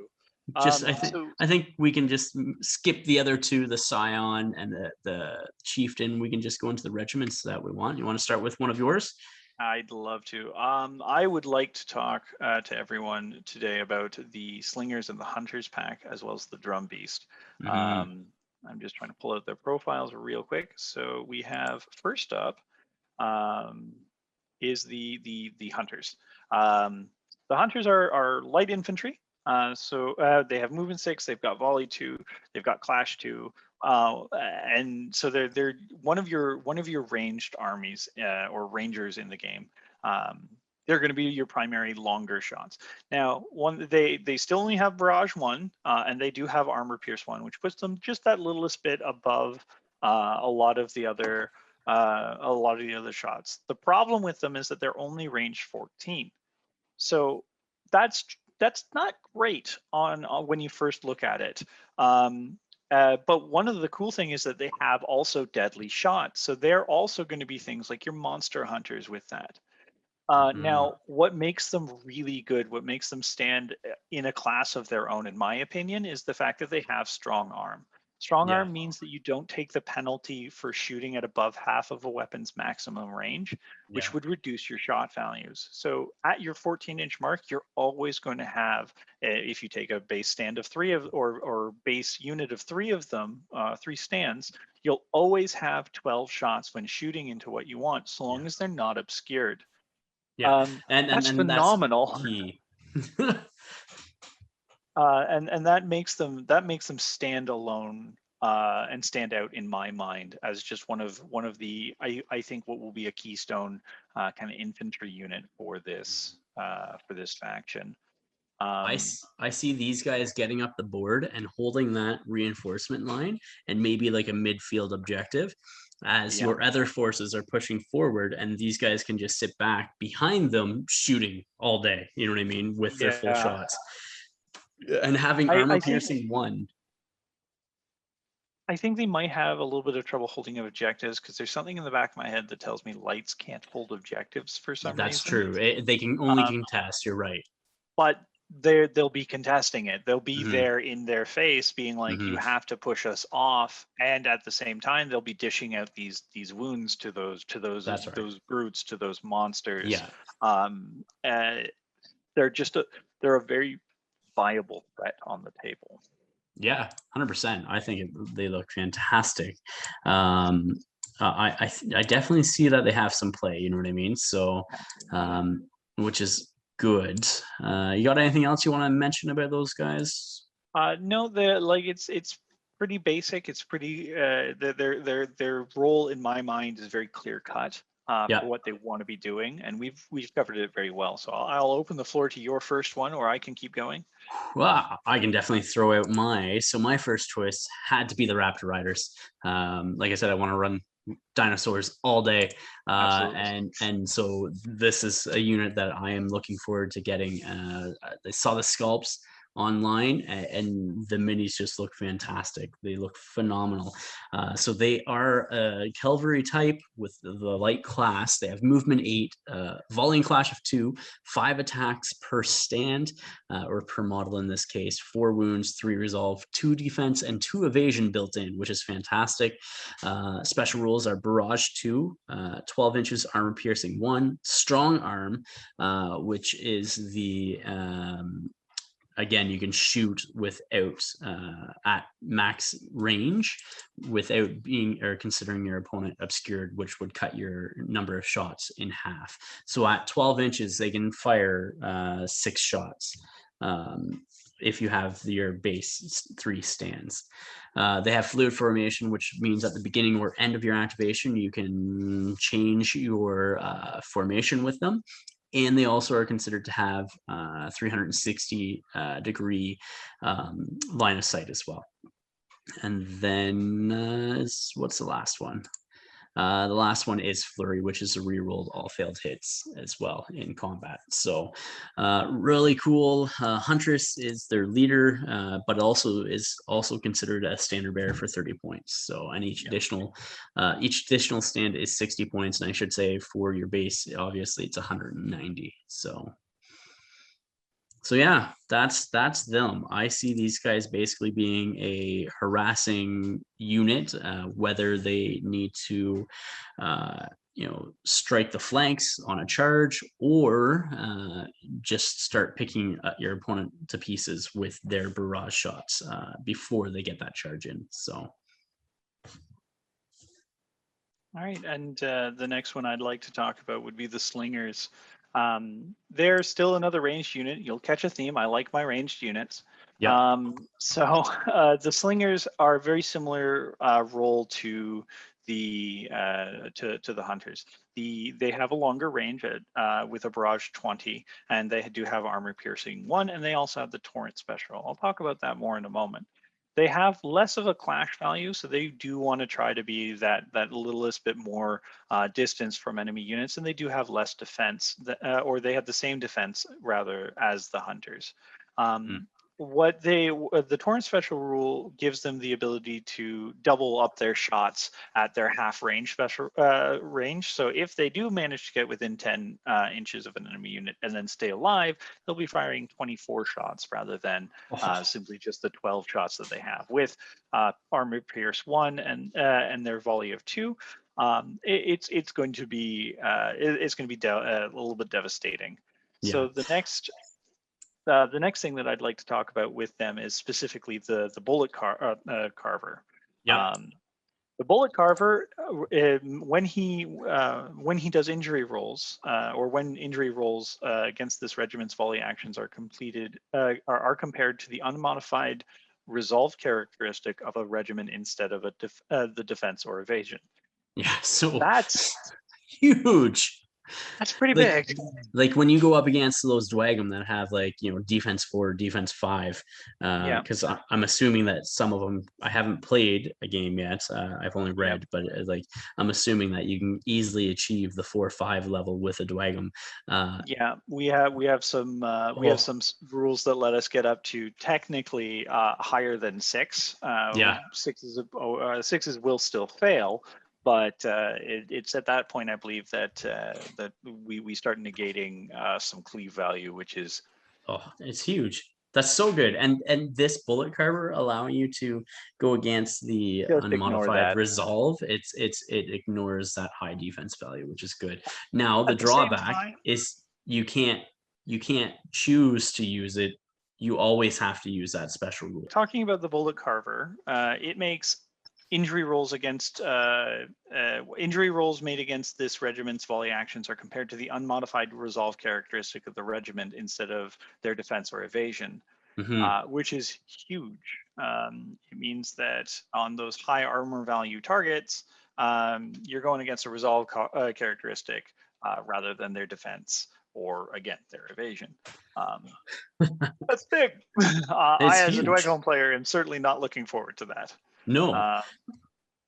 I think we can just skip the other two, the Scion and the Chieftain. We can just go into the regiments that we want. You want to start with one of yours? I'd love to. I would like to talk to everyone today about the Slingers and the Hunters pack, as well as the Drum Beast. I'm just trying to pull out their profiles real quick. So we have, first up, is the hunters. The hunters are light infantry. So they have movement 6, they've got volley 2, they've got clash 2, and so they're one of your ranged armies or rangers in the game. They're going to be your primary longer shots. Now, they still only have Barrage 1, and they do have Armor Pierce 1, which puts them just that littlest bit above a lot of the other shots. The problem with them is that they're only range 14. So that's not great on when you first look at it. But one of the cool thing is that they have also deadly shots. So they're also going to be things like your monster hunters with that. Now, what makes them really good, what makes them stand in a class of their own, in my opinion, is the fact that they have strong arm. Strong arm means that you don't take the penalty for shooting at above half of a weapon's maximum range, which would reduce your shot values. So at your 14-inch mark, you're always going to have, if you take a base stand of 3 or base unit of 3 of them, 3 stands, you'll always have 12 shots when shooting into what you want, so long as they're not obscured. And that's phenomenal. That's key. And that makes them stand alone and stand out in my mind as just one of the I think what will be a keystone kind of infantry unit for this faction. I see these guys getting up the board and holding that reinforcement line and maybe like a midfield objective as your other forces are pushing forward, and these guys can just sit back behind them shooting all day, you know what I mean, with their full shots. And having armor piercing 1. I think they might have a little bit of trouble holding objectives because there's something in the back of my head that tells me lights can't hold objectives for some reason. That's true. They can only contest, you're right. But they'll be contesting it. They'll be there in their face being like, you have to push us off. And at the same time, they'll be dishing out these wounds to those brutes, to those monsters. They're a very viable threat on the table. Yeah, 100%. I think they look fantastic. I definitely see that they have some play, you know what I mean? So, which is good. You got anything else you want to mention about those guys? No, it's pretty basic. It's pretty their role in my mind is very clear cut for what they want to be doing, and we've covered it very well. So I'll open the floor to your first one, or I can keep going. Well, I can definitely throw out my first choice had to be the Raptor Riders. Like I said, I want to run dinosaurs all day, and so this is a unit that I am looking forward to getting. I saw the sculpts online, and the minis just look fantastic. They look phenomenal. So they are a cavalry type with the light class. They have movement 8, volley and clash of 2, 5 attacks per stand, or per model in this case, 4 wounds, 3 resolve, 2 defense, and 2 evasion built in, which is fantastic. Special rules are barrage 2, 12 inches, armor piercing 1, strong arm, which is the again, you can shoot without at max range without being or considering your opponent obscured, which would cut your number of shots in half. So at 12 inches, they can fire 6 shots if you have your base 3 stands. They have fluid formation, which means at the beginning or end of your activation, you can change your formation with them. And they also are considered to have 360 degree line of sight as well. And then what's the last one? The last one is Flurry, which is a rerolled all failed hits as well in combat. So really cool. Huntress is their leader, but is also considered a standard bearer for 30 points. So and each additional stand is 60 points. And I should say for your base, obviously it's 190. So yeah, that's them. I see these guys basically being a harassing unit, whether they need to, strike the flanks on a charge or just start picking your opponent to pieces with their barrage shots before they get that charge in. So. All right, and the next one I'd like to talk about would be the Slingers. They're still another ranged unit. You'll catch a theme. I like my ranged units. Yeah. So the Slingers are a very similar role to the to the Hunters. They have a longer range with a barrage 20, and they do have armor piercing 1, and they also have the torrent special. I'll talk about that more in a moment. They have less of a clash value, so they do want to try to be that littlest bit more distance from enemy units, and they do have less defense, or they have the same defense rather as the Hunters. Mm. The torrent special rule gives them the ability to double up their shots at their half range special range. So if they do manage to get within 10 inches of an enemy unit and then stay alive, they'll be firing 24 shots rather than simply just the 12 shots that they have with armor pierce 1 and their volley of 2. It's going to be a little bit devastating. Yeah. So the next thing that I'd like to talk about with them is specifically the bullet carver. Yeah. The bullet carver, when he does injury rolls, or when injury rolls against this regiment's volley actions are completed, are compared to the unmodified resolve characteristic of a regiment instead of the defense or evasion. Yeah. So That's huge. pretty big. Like when you go up against those Dwagam that have like, defense 4, defense 5, because I'm assuming that some of them, I haven't played a game yet. I've only read, but like I'm assuming that you can easily achieve the 4-5 level with a Dwagam. We have some rules that let us get up to technically higher than 6. Sixes will still fail, but it's at that point I believe that we start negating some cleave value, which is it's huge. That's so good. And this bullet carver allowing you to go against the unmodified resolve, it ignores that high defense value, which is good. Now the drawback is you can't choose to use it. You always have to use that special rule. Talking about the bullet carver, it makes injury rolls made against this regiment's volley actions are compared to the unmodified resolve characteristic of the regiment instead of their defense or evasion, which is huge. It means that on those high armor value targets, you're going against a resolve characteristic rather than their defense or, again, their evasion. That's big. I, as a Dwagam player, am certainly not looking forward to that. No.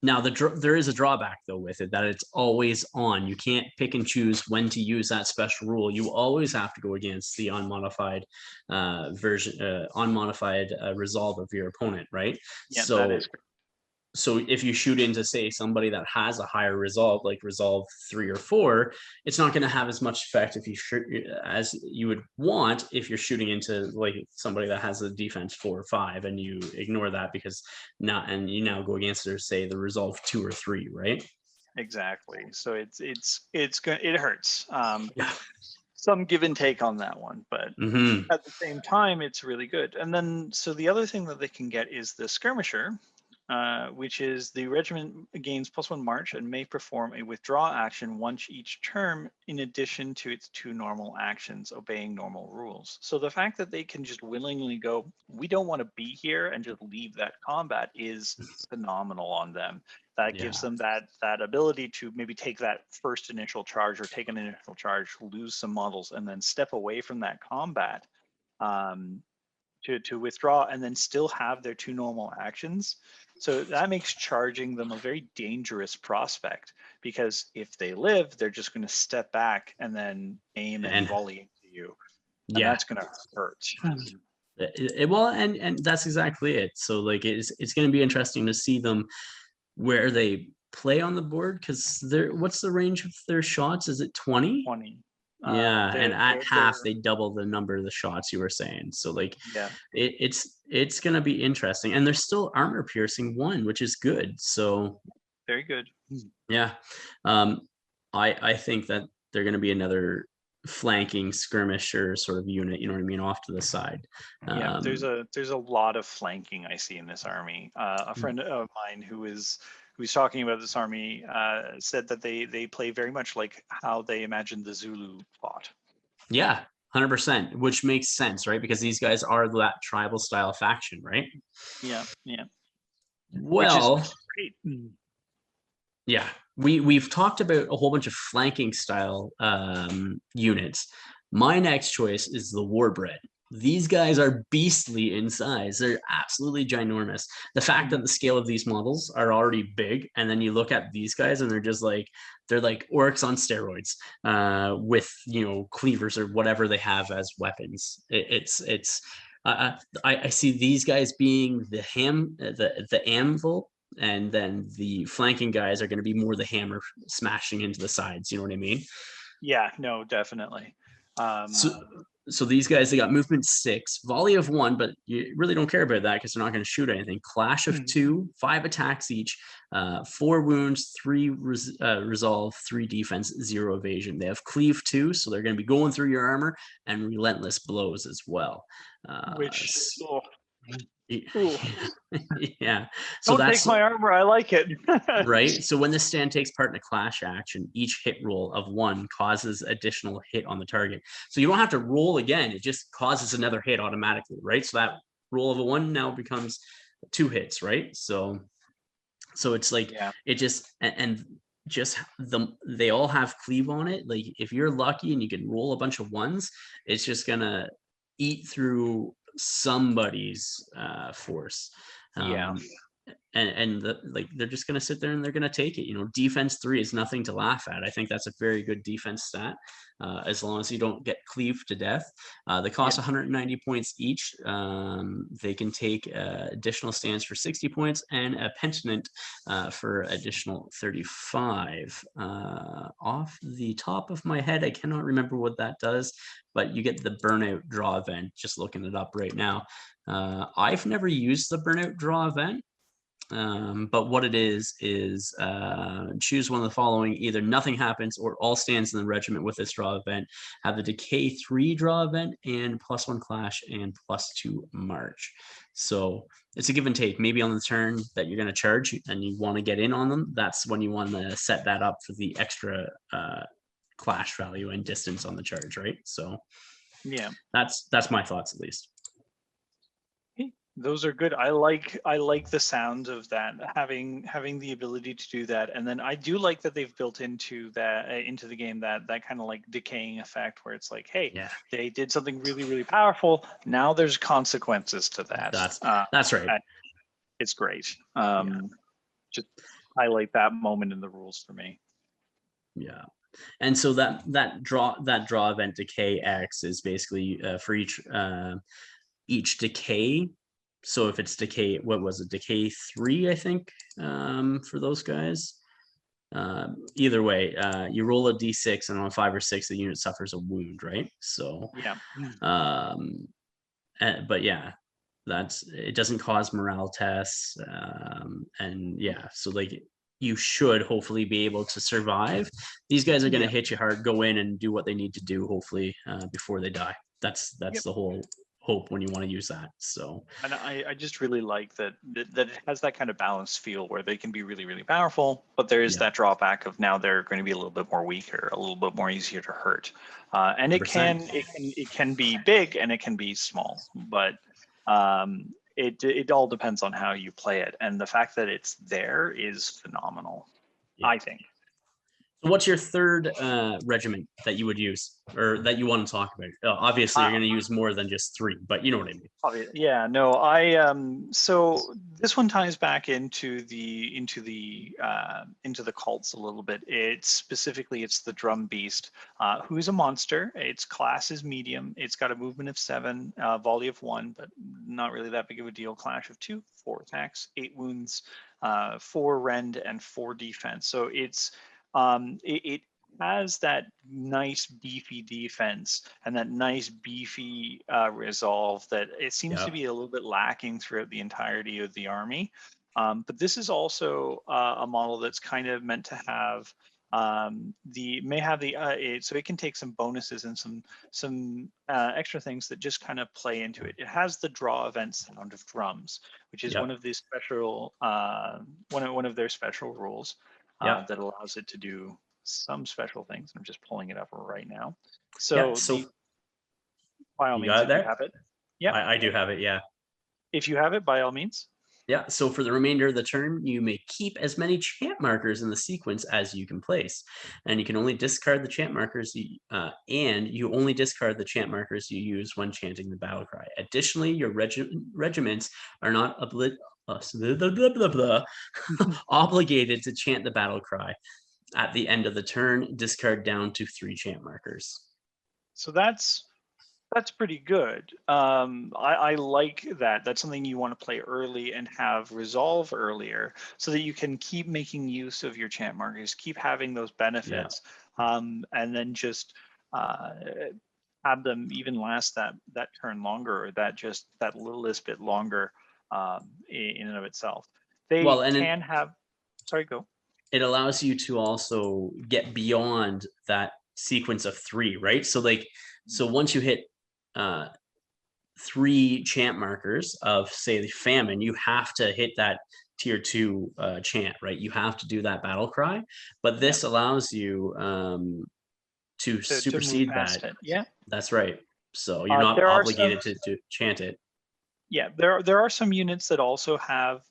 Now there is a drawback though with it, that it's always on. You can't pick and choose when to use that special rule. You always have to go against the unmodified unmodified resolve of your opponent, right? Yeah, that is correct. So if you shoot into, say, somebody that has a higher resolve, like resolve 3 or 4, it's not going to have as much effect if you shoot as you would want if you're shooting into like somebody that has a defense 4 or 5, and you ignore that because you now go against their, say, the resolve 2 or 3, right? Exactly. So it hurts. Some give and take on that one, but at the same time, it's really good. And then, so the other thing that they can get is the Skirmisher, which is the regiment gains +1 march and may perform a withdraw action once each term in addition to its 2 normal actions, obeying normal rules. So the fact that they can just willingly go, we don't want to be here, and just leave that combat is phenomenal on them. That gives them that ability to maybe take that first initial charge or take an initial charge, lose some models, and then step away from that combat to withdraw and then still have their 2 normal actions. So that makes charging them a very dangerous prospect, because if they live, they're just going to step back and then aim and volley into you. And that's going to hurt. Well, and that's exactly it. So like it's going to be interesting to see them where they play on the board, because what's the range of their shots? Is it 20? 20. Yeah, and at half they double the number of the shots you were saying. So like, it's gonna be interesting, and there's still armor piercing 1, which is good. So very good. Yeah, I think that they're gonna be another flanking skirmisher sort of unit. You know what I mean, off to the side. There's a lot of flanking I see in this army. A friend of mine who is who's talking about this army, said that they play very much like how they imagined the Zulu fought. Yeah, 100%, which makes sense, right? Because these guys are that tribal style faction, right? Yeah, yeah. Well, which is great. yeah, we've talked about a whole bunch of flanking style units. My next choice is the Warbred. These guys are beastly in size. They're absolutely ginormous. The fact that the scale of these models are already big, and then you look at these guys and they're like orcs on steroids, with cleavers or whatever they have as weapons. I see these guys being the anvil, and then the flanking guys are going to be more the hammer smashing into the sides. You know what I mean? Yeah, no, definitely. So these guys, they got movement 6, volley of 1, but you really don't care about that because they're not going to shoot anything. Clash of 2, 5 attacks each, 4 wounds, 3 resolve, 3 defense, 0 evasion. They have cleave 2, so they're going to be going through your armor, and relentless blows as well. Which yeah. So don't take my armor. I like it. right. So when the stand takes part in a clash action, each hit roll of 1 causes additional hit on the target. So you don't have to roll again. It just causes another hit automatically, right? So that roll of a 1 now becomes 2 hits, right? So it's like it just and just they all have cleave on it. Like if you're lucky and you can roll a bunch of 1s, it's just gonna eat through somebody's force. And they're just going to sit there and they're going to take it. Defense 3 is nothing to laugh at. I think that's a very good defense stat, as long as you don't get cleaved to death. They cost 190 points each. They can take additional stands for 60 points and a penitent for additional 35. Off the top of my head, I cannot remember what that does, but you get the Burnout draw event, just looking it up right now. I've never used the Burnout draw event. But what it is choose one of the following: either nothing happens or all stands in the regiment with this draw event have the decay 3 draw event and +1 clash and +2 march. So it's a give and take. Maybe on the turn that you're going to charge and you want to get in on them, that's when you want to set that up for the extra clash value and distance on the charge, right? So yeah, that's my thoughts, at least. Those are good. I like the sound of that, having the ability to do that. And then I do like that they've built into the game that kind of like decaying effect where it's like, hey, they did something really, really powerful. Now there's consequences to that. That's right. It's great. Just highlight that moment in the rules for me. Yeah. And so that draw event decay X is basically for each decay. So if it's decay, what was it? Decay 3, I think, for those guys. Either way, you roll a D6 and on 5 or 6, the unit suffers a wound, right? So but yeah, it doesn't cause morale tests. And yeah, so like you should hopefully be able to survive. These guys are going to hit you hard, go in and do what they need to do, hopefully, before they die. That's the whole hope when you want to use that. So, and I just really like that it has that kind of balanced feel where they can be really, really powerful, but there is that drawback of now they're going to be a little bit more weaker, a little bit more easier to hurt. And it can be big and it can be small, but it all depends on how you play it. And the fact that it's there is phenomenal, I think. So what's your third regiment that you would use or that you want to talk about? Obviously, you're going to use more than just 3, but you know what I mean. Yeah, no, so this one ties back into the cults a little bit. It's the Drum Beast, who's a monster. Its class is medium. It's got a movement of 7, volley of 1, but not really that big of a deal. Clash of 2, 4 attacks, 8 wounds, 4 rend, and 4 defense. So it has that nice beefy defense and that nice beefy resolve that it seems to be a little bit lacking throughout the entirety of the army. But this is also a model that's kind of meant to have So it can take some bonuses and some extra things that just kind of play into it. It has the draw event sound of drums, which is one of the special one of their special rules that allows it to do some special things. I'm just pulling it up right now. So, by all you means, got it if you there? have it, yeah, I do have it. Yeah. if you have it, by all means. Yeah, so for the remainder of the turn, you may keep as many chant markers in the sequence as you can place. And you can only discard the chant markers, and you only discard the chant markers you use when chanting the battle cry. Additionally, your regiments are not obligated to chant the battle cry. At the end of the turn, discard down to 3 chant markers. So that's pretty good. I like that. That's something you want to play early and have resolve earlier so that you can keep making use of your chant markers, keep having those benefits, and then just have them even last that turn longer, or that littlest bit longer in and of itself. They can have, sorry, go. It allows you to also get beyond that sequence of 3, right? So so once you hit 3 chant markers of, say, the famine, you have to hit that tier 2 chant, right? You have to do that battle cry, but this allows you to supersede that. Yeah, that's right. So you're not obligated to chant it. Yeah, there are some units that also have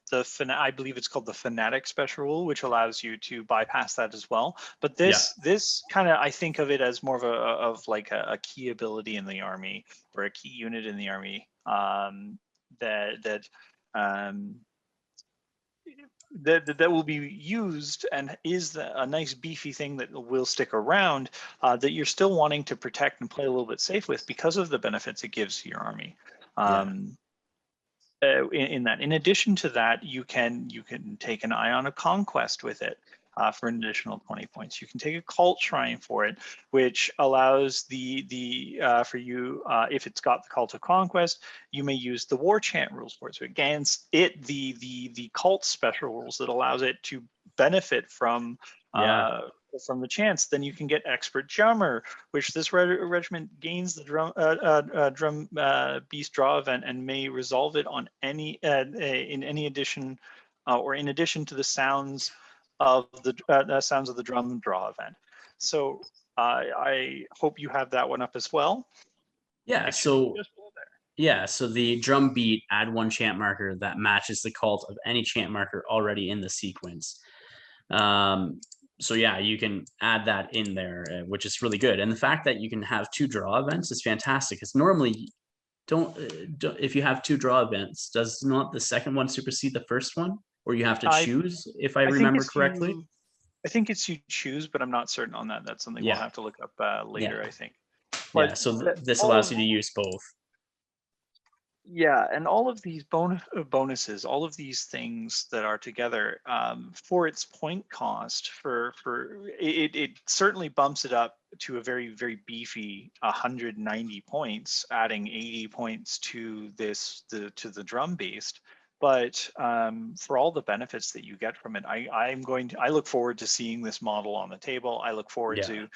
I believe it's called the Fanatic special rule, which allows you to bypass that as well. But this kind of, I think of it as more of a key ability in the army, or a key unit in the army that will be used, and is a nice beefy thing that will stick around, that you're still wanting to protect and play a little bit safe with because of the benefits it gives to your army. In that, in addition to that, you can take an One of Conquest with it for an additional 20 points. You can take a Cult Shrine for it, which allows for you, if it's got the Cult of Conquest, you may use the War Chant rules for it. So against it, the Cult special rules that allows it to benefit from the chants. Then you can get Expert Drummer, which this regiment gains the drum beast draw event and may resolve it on any in any addition or in addition to the sounds of the drum draw event. So I hope you have that one up as well. Yeah. So the drum beat, add 1 chant marker that matches the cult of any chant marker already in the sequence. So yeah, you can add that in there, which is really good. And the fact that you can have 2 draw events is fantastic, because normally if you have 2 draw events, does not the second one supersede the first one, or you have to choose, if I remember correctly? I think it's you choose, but I'm not certain on that. That's something we'll have to look up later, I think. But so this allows you to use both. Yeah, and all of these bonuses, all of these things that are together, for its point cost, it certainly bumps it up to a very, very beefy 190 points, adding 80 points to to the drum beast. But for all the benefits that you get from it, I look forward to seeing this model on the table. I look forward to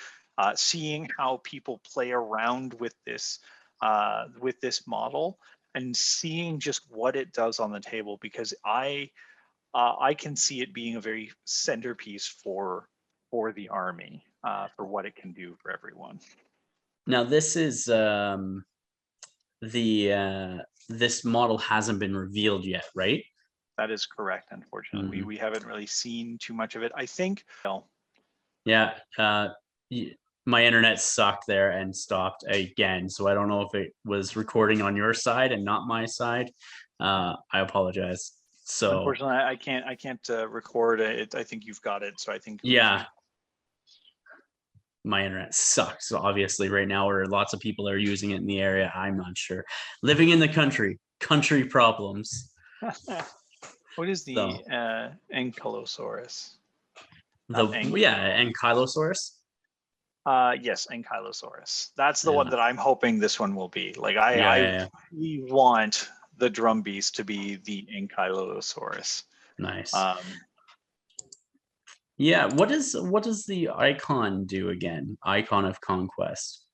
seeing how people play around with this model, and seeing just what it does on the table, because I can see it being a very centerpiece for the army, for what it can do for everyone. Now this is this model hasn't been revealed yet, right? That is correct. Unfortunately, we haven't really seen too much of it, I think. Yeah, my internet sucked there and stopped again, so I don't know if it was recording on your side and not my side. I apologize. So unfortunately, I can't record it. I think you've got it, so I think my internet sucks. So obviously right now, where lots of people are using it in the area, I'm not sure. Living in the country problems. What is the Ankylosaurus? Ankylosaurus. Yes, Ankylosaurus. That's the one that I'm hoping this one will be. Like we want the drum beast to be the Ankylosaurus. Nice. Yeah, what does the icon do again? Icon of Conquest.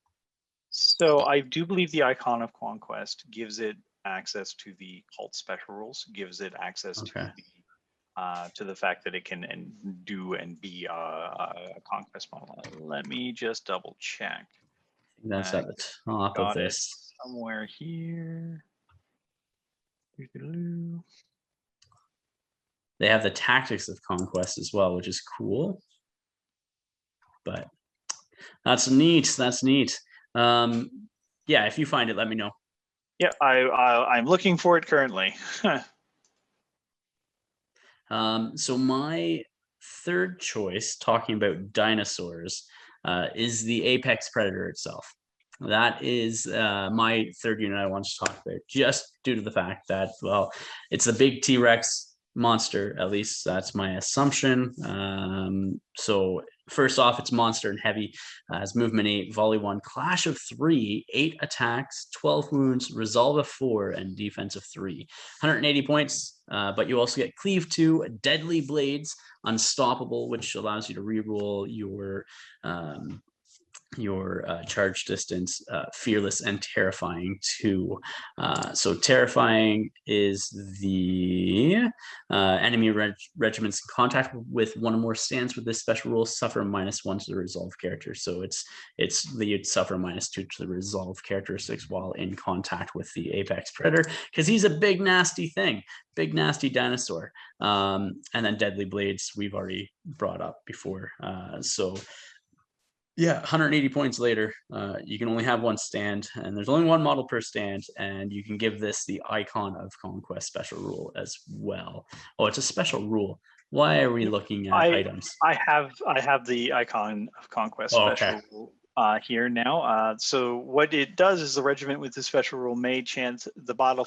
So I do believe the Icon of Conquest gives it access to the cult special rules, gives it access Okay. to the fact that it can do and be a conquest model. Let me just double check. That's at the top of Got it this. somewhere here. They have the tactics of conquest as well, which is cool. But that's neat. That's neat. Yeah, if you find it, let me know. Yeah, I'm looking for it currently. So my third choice, talking about dinosaurs, is the apex predator itself. That is my third unit I want to talk about, just due to the fact that, well, it's the big T-Rex monster, at least that's my assumption. So first off, it's monster and heavy, has movement 8, volley 1, clash of 3, 8 attacks, 12 wounds, resolve of 4, and defense of 3. 180 points, but you also get cleave 2, deadly blades, unstoppable, which allows you to reroll your charge distance, fearless and terrifying too. So terrifying is the enemy regiments in contact with one or more stands with this special rule suffer -1 to the resolve character. So you'd suffer -2 to the resolve characteristics while in contact with the apex predator, because he's a big nasty thing, big nasty dinosaur. And then deadly blades we've already brought up before. So yeah, 180 points later, you can only have one stand, and there's only one model per stand, and you can give this the Icon of Conquest special rule as well. Oh, it's a special rule. Why are we looking at items? I have the Icon of Conquest Oh, special okay. rule here now. So what it does is the regiment with this special rule may chant the battle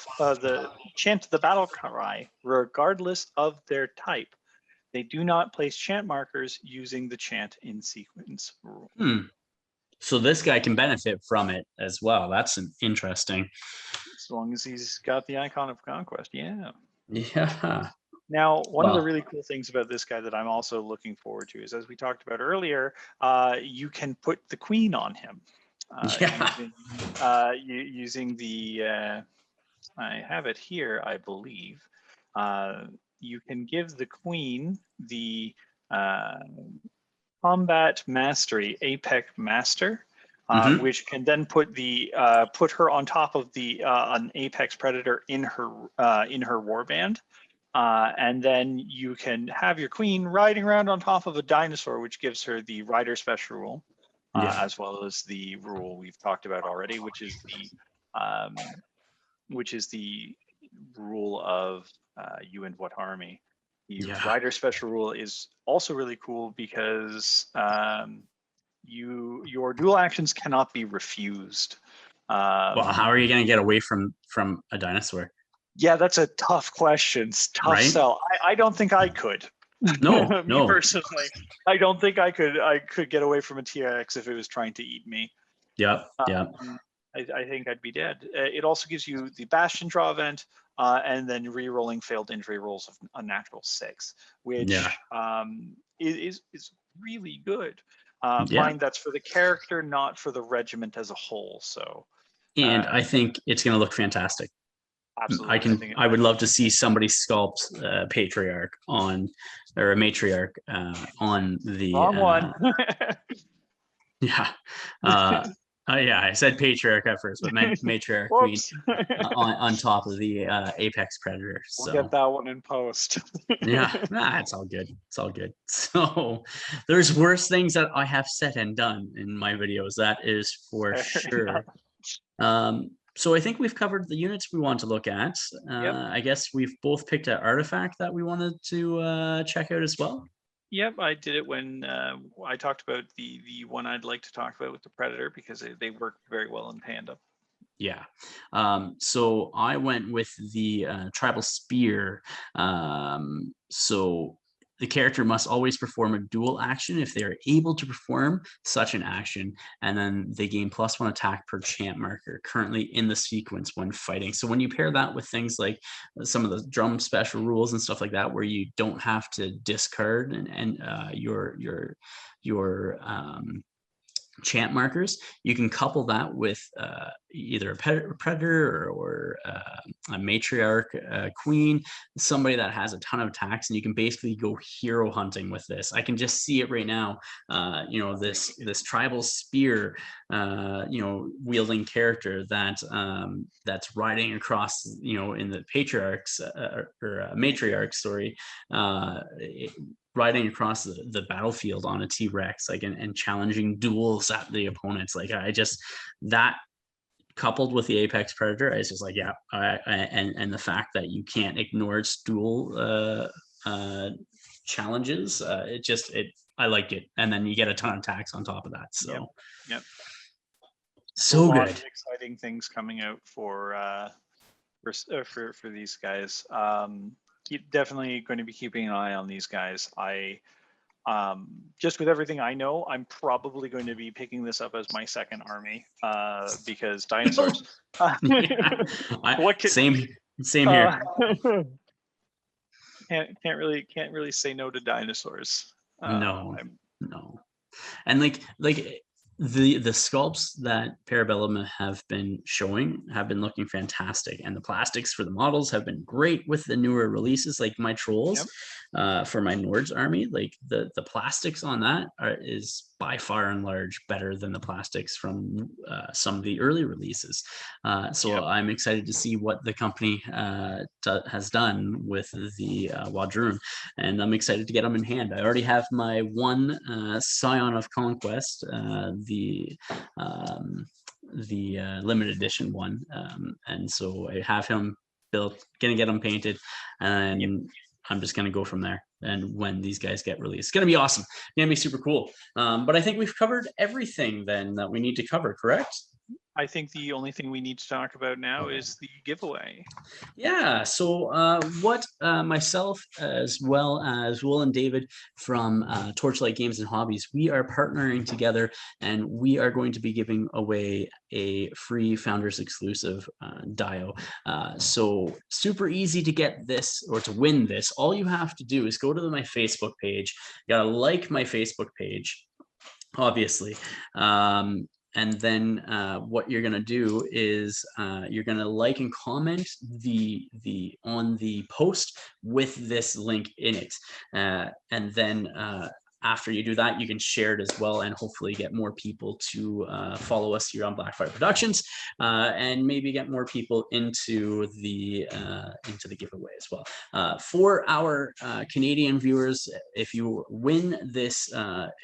cry regardless of their type. They do not place chant markers using the chant in sequence rule. So this guy can benefit from it as well. That's interesting. As long as he's got the Icon of Conquest, yeah. Yeah. Now, one of the really cool things about this guy that I'm also looking forward to is, as we talked about earlier, you can put the Queen on him. Using the, I have it here, I believe. You can give the Queen the Combat Mastery Apex Master, which can then put her on top of an Apex Predator in her warband. And then you can have your Queen riding around on top of a dinosaur, which gives her the Rider special rule, as well as the rule we've talked about already, which is the rule of you and what army. The Rider special rule is also really cool because your dual actions cannot be refused. Well, how are you going to get away from a dinosaur? Yeah, that's a tough question. It's tough sell. I don't think I could. No, me personally, I don't think I could get away from a T-Rex if it was trying to eat me. Yep. I think I'd be dead. It also gives you the Bastion draw event, and then re-rolling failed injury rolls of a natural 6, which is really good. Mind that's for the character, not for the regiment as a whole. So, and I think it's going to look fantastic. Absolutely. I would love to see somebody sculpt a Patriarch or a Matriarch on the. Wrong one. Yeah. Yeah, I said Patriarch at first, but meant Matriarch Queen on top of the Apex Predator. So we'll get that one in post. Yeah, it's all good. It's all good. So there's worse things that I have said and done in my videos. That is for sure. So I think we've covered the units we want to look at. I guess we've both picked an artifact that we wanted to check out as well. Yep, I did it when I talked about the one I'd like to talk about with the Predator, because they work very well in tandem. Yeah. So I went with the Tribal Spear. So the character must always perform a dual action if they are able to perform such an action, and then they gain +1 attack per champ marker currently in the sequence when fighting. So when you pair that with things like some of the drum special rules and stuff like that, where you don't have to discard your champ markers, you can couple that with either a predator or a matriarch queen, somebody that has a ton of attacks, and you can basically go hero hunting with this. I can just see it right now. This tribal spear wielding character that that's riding across, in the patriarchs or matriarch story, riding across the battlefield on a T-Rex, like, and challenging duels at the opponents. Like, I just, that coupled with the Apex Predator, it's just like, yeah. And the fact that you can't ignore its duel challenges, I liked it. And then you get a ton of attacks on top of that. So yep. So a lot good. of exciting things coming out for these guys. Definitely going to be keeping an eye on these guys. I just with everything I know, I'm probably going to be picking this up as my second army because dinosaurs. Same here. Can't really say no to dinosaurs. No. And like the sculpts that Parabellum have been showing have been looking fantastic, and the plastics for the models have been great with the newer releases. Like my trolls, for my Nords army, like the plastics on that is by far and large better than the plastics from some of the early releases. So I'm excited to see what the company has done with the Wadroon, and I'm excited to get them in hand. I already have my one Scion of Conquest, the limited edition one, and so I have him built, gonna get him painted, and I'm just gonna go from there. And when these guys get released, it's gonna be awesome. It's gonna be super cool. But I think we've covered everything then that we need to cover, correct? I think the only thing we need to talk about now is the giveaway. Yeah, so what myself, as well as Will and David from Torchlight Games and Hobbies, we are partnering together, and we are going to be giving away a free Founders exclusive dio. So super easy to get this or to win this. All you have to do is go to my Facebook page. You gotta like my Facebook page, obviously. And then what you're gonna do is you're gonna like and comment on the post with this link in it, and then after you do that, you can share it as well, and hopefully get more people to follow us here on Blackfyre Productions, and maybe get more people into the giveaway as well. For our Canadian viewers, if you win this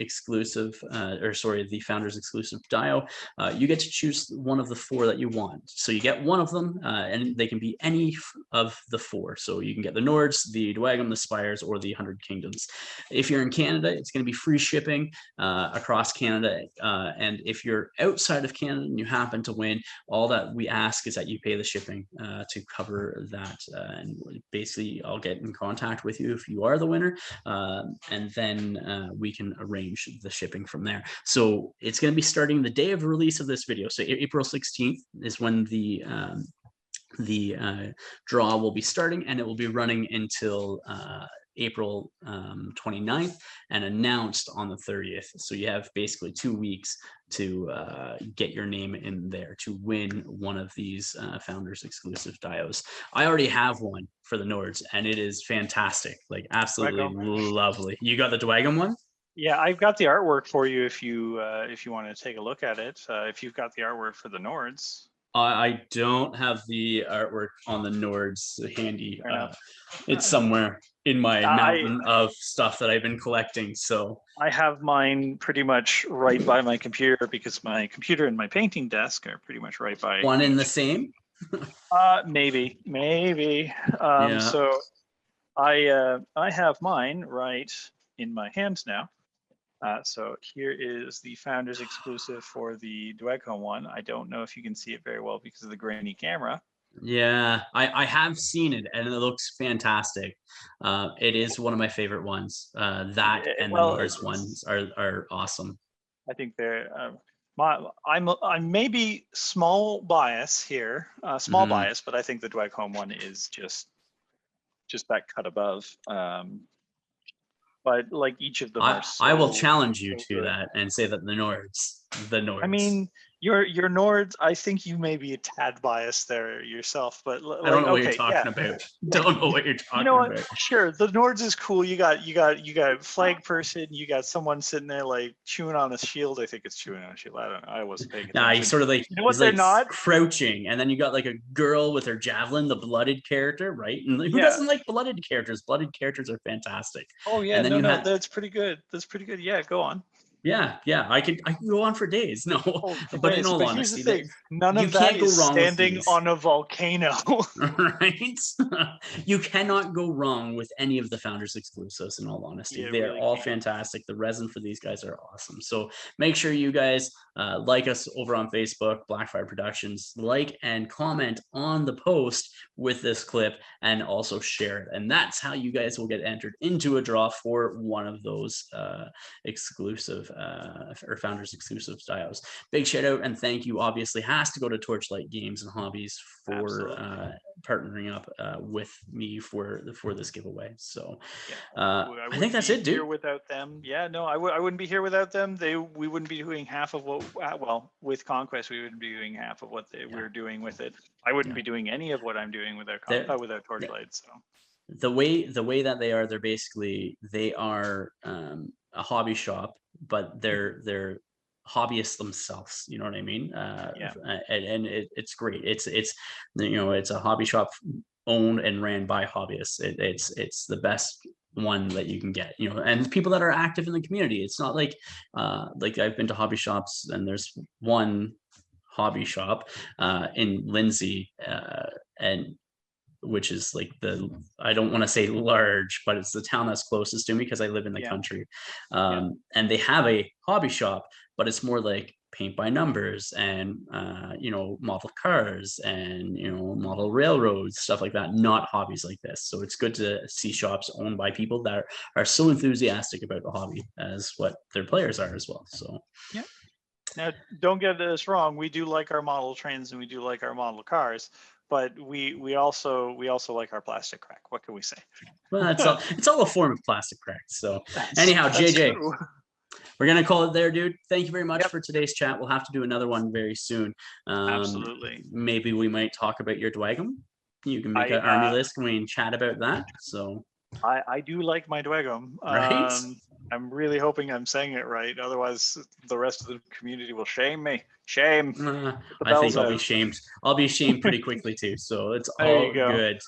exclusive, the Founders exclusive dio, you get to choose one of the 4 that you want. So you get one of them, and they can be any of the 4. So you can get the Nords, the Dwagam, the Spires, or the 100 Kingdoms. If you're in Canada, it's going to be free shipping across Canada. And if you're outside of Canada and you happen to win, all that we ask is that you pay the shipping to cover that. And basically, I'll get in contact with you if you are the winner, and then we can arrange the shipping from there. So it's going to be starting the day of release of this video. So April 16th is when the draw will be starting, and it will be running until April 29th, and announced on the 30th. So you have basically 2 weeks to get your name in there to win one of these Founders exclusive dios. I already have one for the Nords, and it is fantastic, like absolutely lovely. You got the Dwagam one? Yeah, I've got the artwork for you if you want to take a look at it. If you've got the artwork for the Nords. I don't have the artwork on the Nords handy. It's somewhere in my mountain of stuff that I've been collecting. So I have mine pretty much right by my computer, because my computer and my painting desk are pretty much right by. One and the same? Maybe. Yeah. So I have mine right in my hands now. So here is the Founders exclusive for the Dwagam one. I don't know if you can see it very well because of the grainy camera. Yeah, I have seen it and it looks fantastic. It is one of my favorite ones. That and the Well, Norse ones are awesome. I think they're I'm maybe small bias here, small Mhm. bias, but I think the Dwag Home one is just that cut above. But like each of them are I will so challenge you so to good. that and say that the I Nords. mean, your Nords, I think you may be a tad biased there yourself, but I don't like, know what you're okay, yeah. talking about. Don't know what you're You know talking what? about. Sure, the Nords is cool. You got flag person. You got someone sitting there like chewing on a shield. I think it's chewing on a shield. I don't know. I wasn't paying Nah, he's attention. sort of like You know what he's they're like not? crouching, and then you got like a girl with her javelin, the blooded character, right? And who Yeah. doesn't like blooded characters? Blooded characters are fantastic. Oh yeah. And then No, you no, have that's pretty good. That's pretty good. Yeah, go on. yeah, I could go on for days. No, Oh, for but in days. all But here's the honesty, that thing: none you of that can't go is wrong with standing these. on a volcano. Right? You cannot go wrong with any of the founders exclusives, in all honesty. You They are really all can't. fantastic. The resin for these guys are awesome. So make sure you guys like us over on Facebook, Blackfyre Productions, like and comment on the post with this clip, and also share it. And that's how you guys will get entered into a draw for one of those exclusive or founders exclusive styles. Big shout out and thank you obviously has to go to Torchlight Games and Hobbies for Absolutely. partnering up with me for this giveaway. So Yeah, I I think wouldn't that's be it, here dude. without them. Yeah, no, I wouldn't be here without them. We wouldn't be doing half of what. Well, with Conquest, we wouldn't be doing half of what Yeah, we're doing with it. I wouldn't yeah. be doing any of what I'm doing without They're, without Torchlight. So the way that they are a hobby shop, but mhm. they're hobbyists themselves. You know what I mean? Yeah, And it's great. It's it's a hobby shop owned and ran by hobbyists. It's the best one that you can get, and people that are active in the community. It's not like I've been to hobby shops and there's one hobby shop in Lindsay, and which is like I don't want to say large, but it's the town that's closest to me because I live in the yeah, country. yeah, And they have a hobby shop, but it's more like paint by numbers and model cars and model railroads, stuff like that, not hobbies like this. So it's good to see shops owned by people that are so enthusiastic about the hobby as what their players are as well. So yeah. Now, don't get us wrong. We do like our model trains and we do like our model cars, but we also like our plastic crack. What can we say? well, it's all a form of plastic crack. So anyhow, That's JJ, true. we're gonna call it there, dude. Thank you very much Yep, for today's chat. We'll have to do another one very soon. absolutely. Maybe we might talk about your Dwagom. You can make I an army list and we can chat about that. So I do like my Dwagom. right. I'm really hoping I'm saying it right. Otherwise, the rest of the community will shame me. Shame. Get the I think bells I'll be out. shamed. I'll be shamed pretty quickly too. So it's There you all go. good.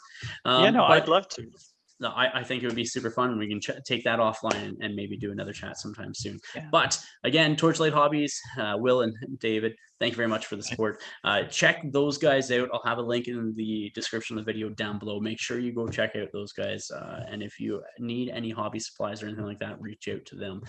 Yeah, no, I'd But love to. no, I think it would be super fun. We can take that offline and maybe do another chat sometime soon. Yeah. But again, Torchlight Hobbies, Will and David, thank you very much for the support. Check those guys out. I'll have a link in the description of the video down below. Make sure you go check out those guys. And if you need any hobby supplies or anything like that, reach out to them.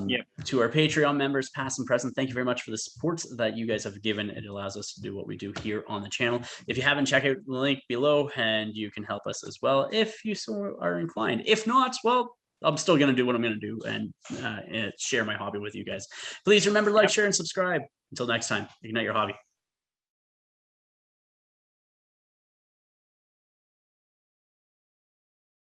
Yeah. To our Patreon members, past and present, thank you very much for the support that you guys have given. It allows us to do what we do here on the channel. If you haven't, check out the link below and you can help us as well if you so are inclined. If not, well, I'm still going to do what I'm going to do and share my hobby with you guys. Please remember to like, Yep. share, and subscribe. Until next time, ignite your hobby.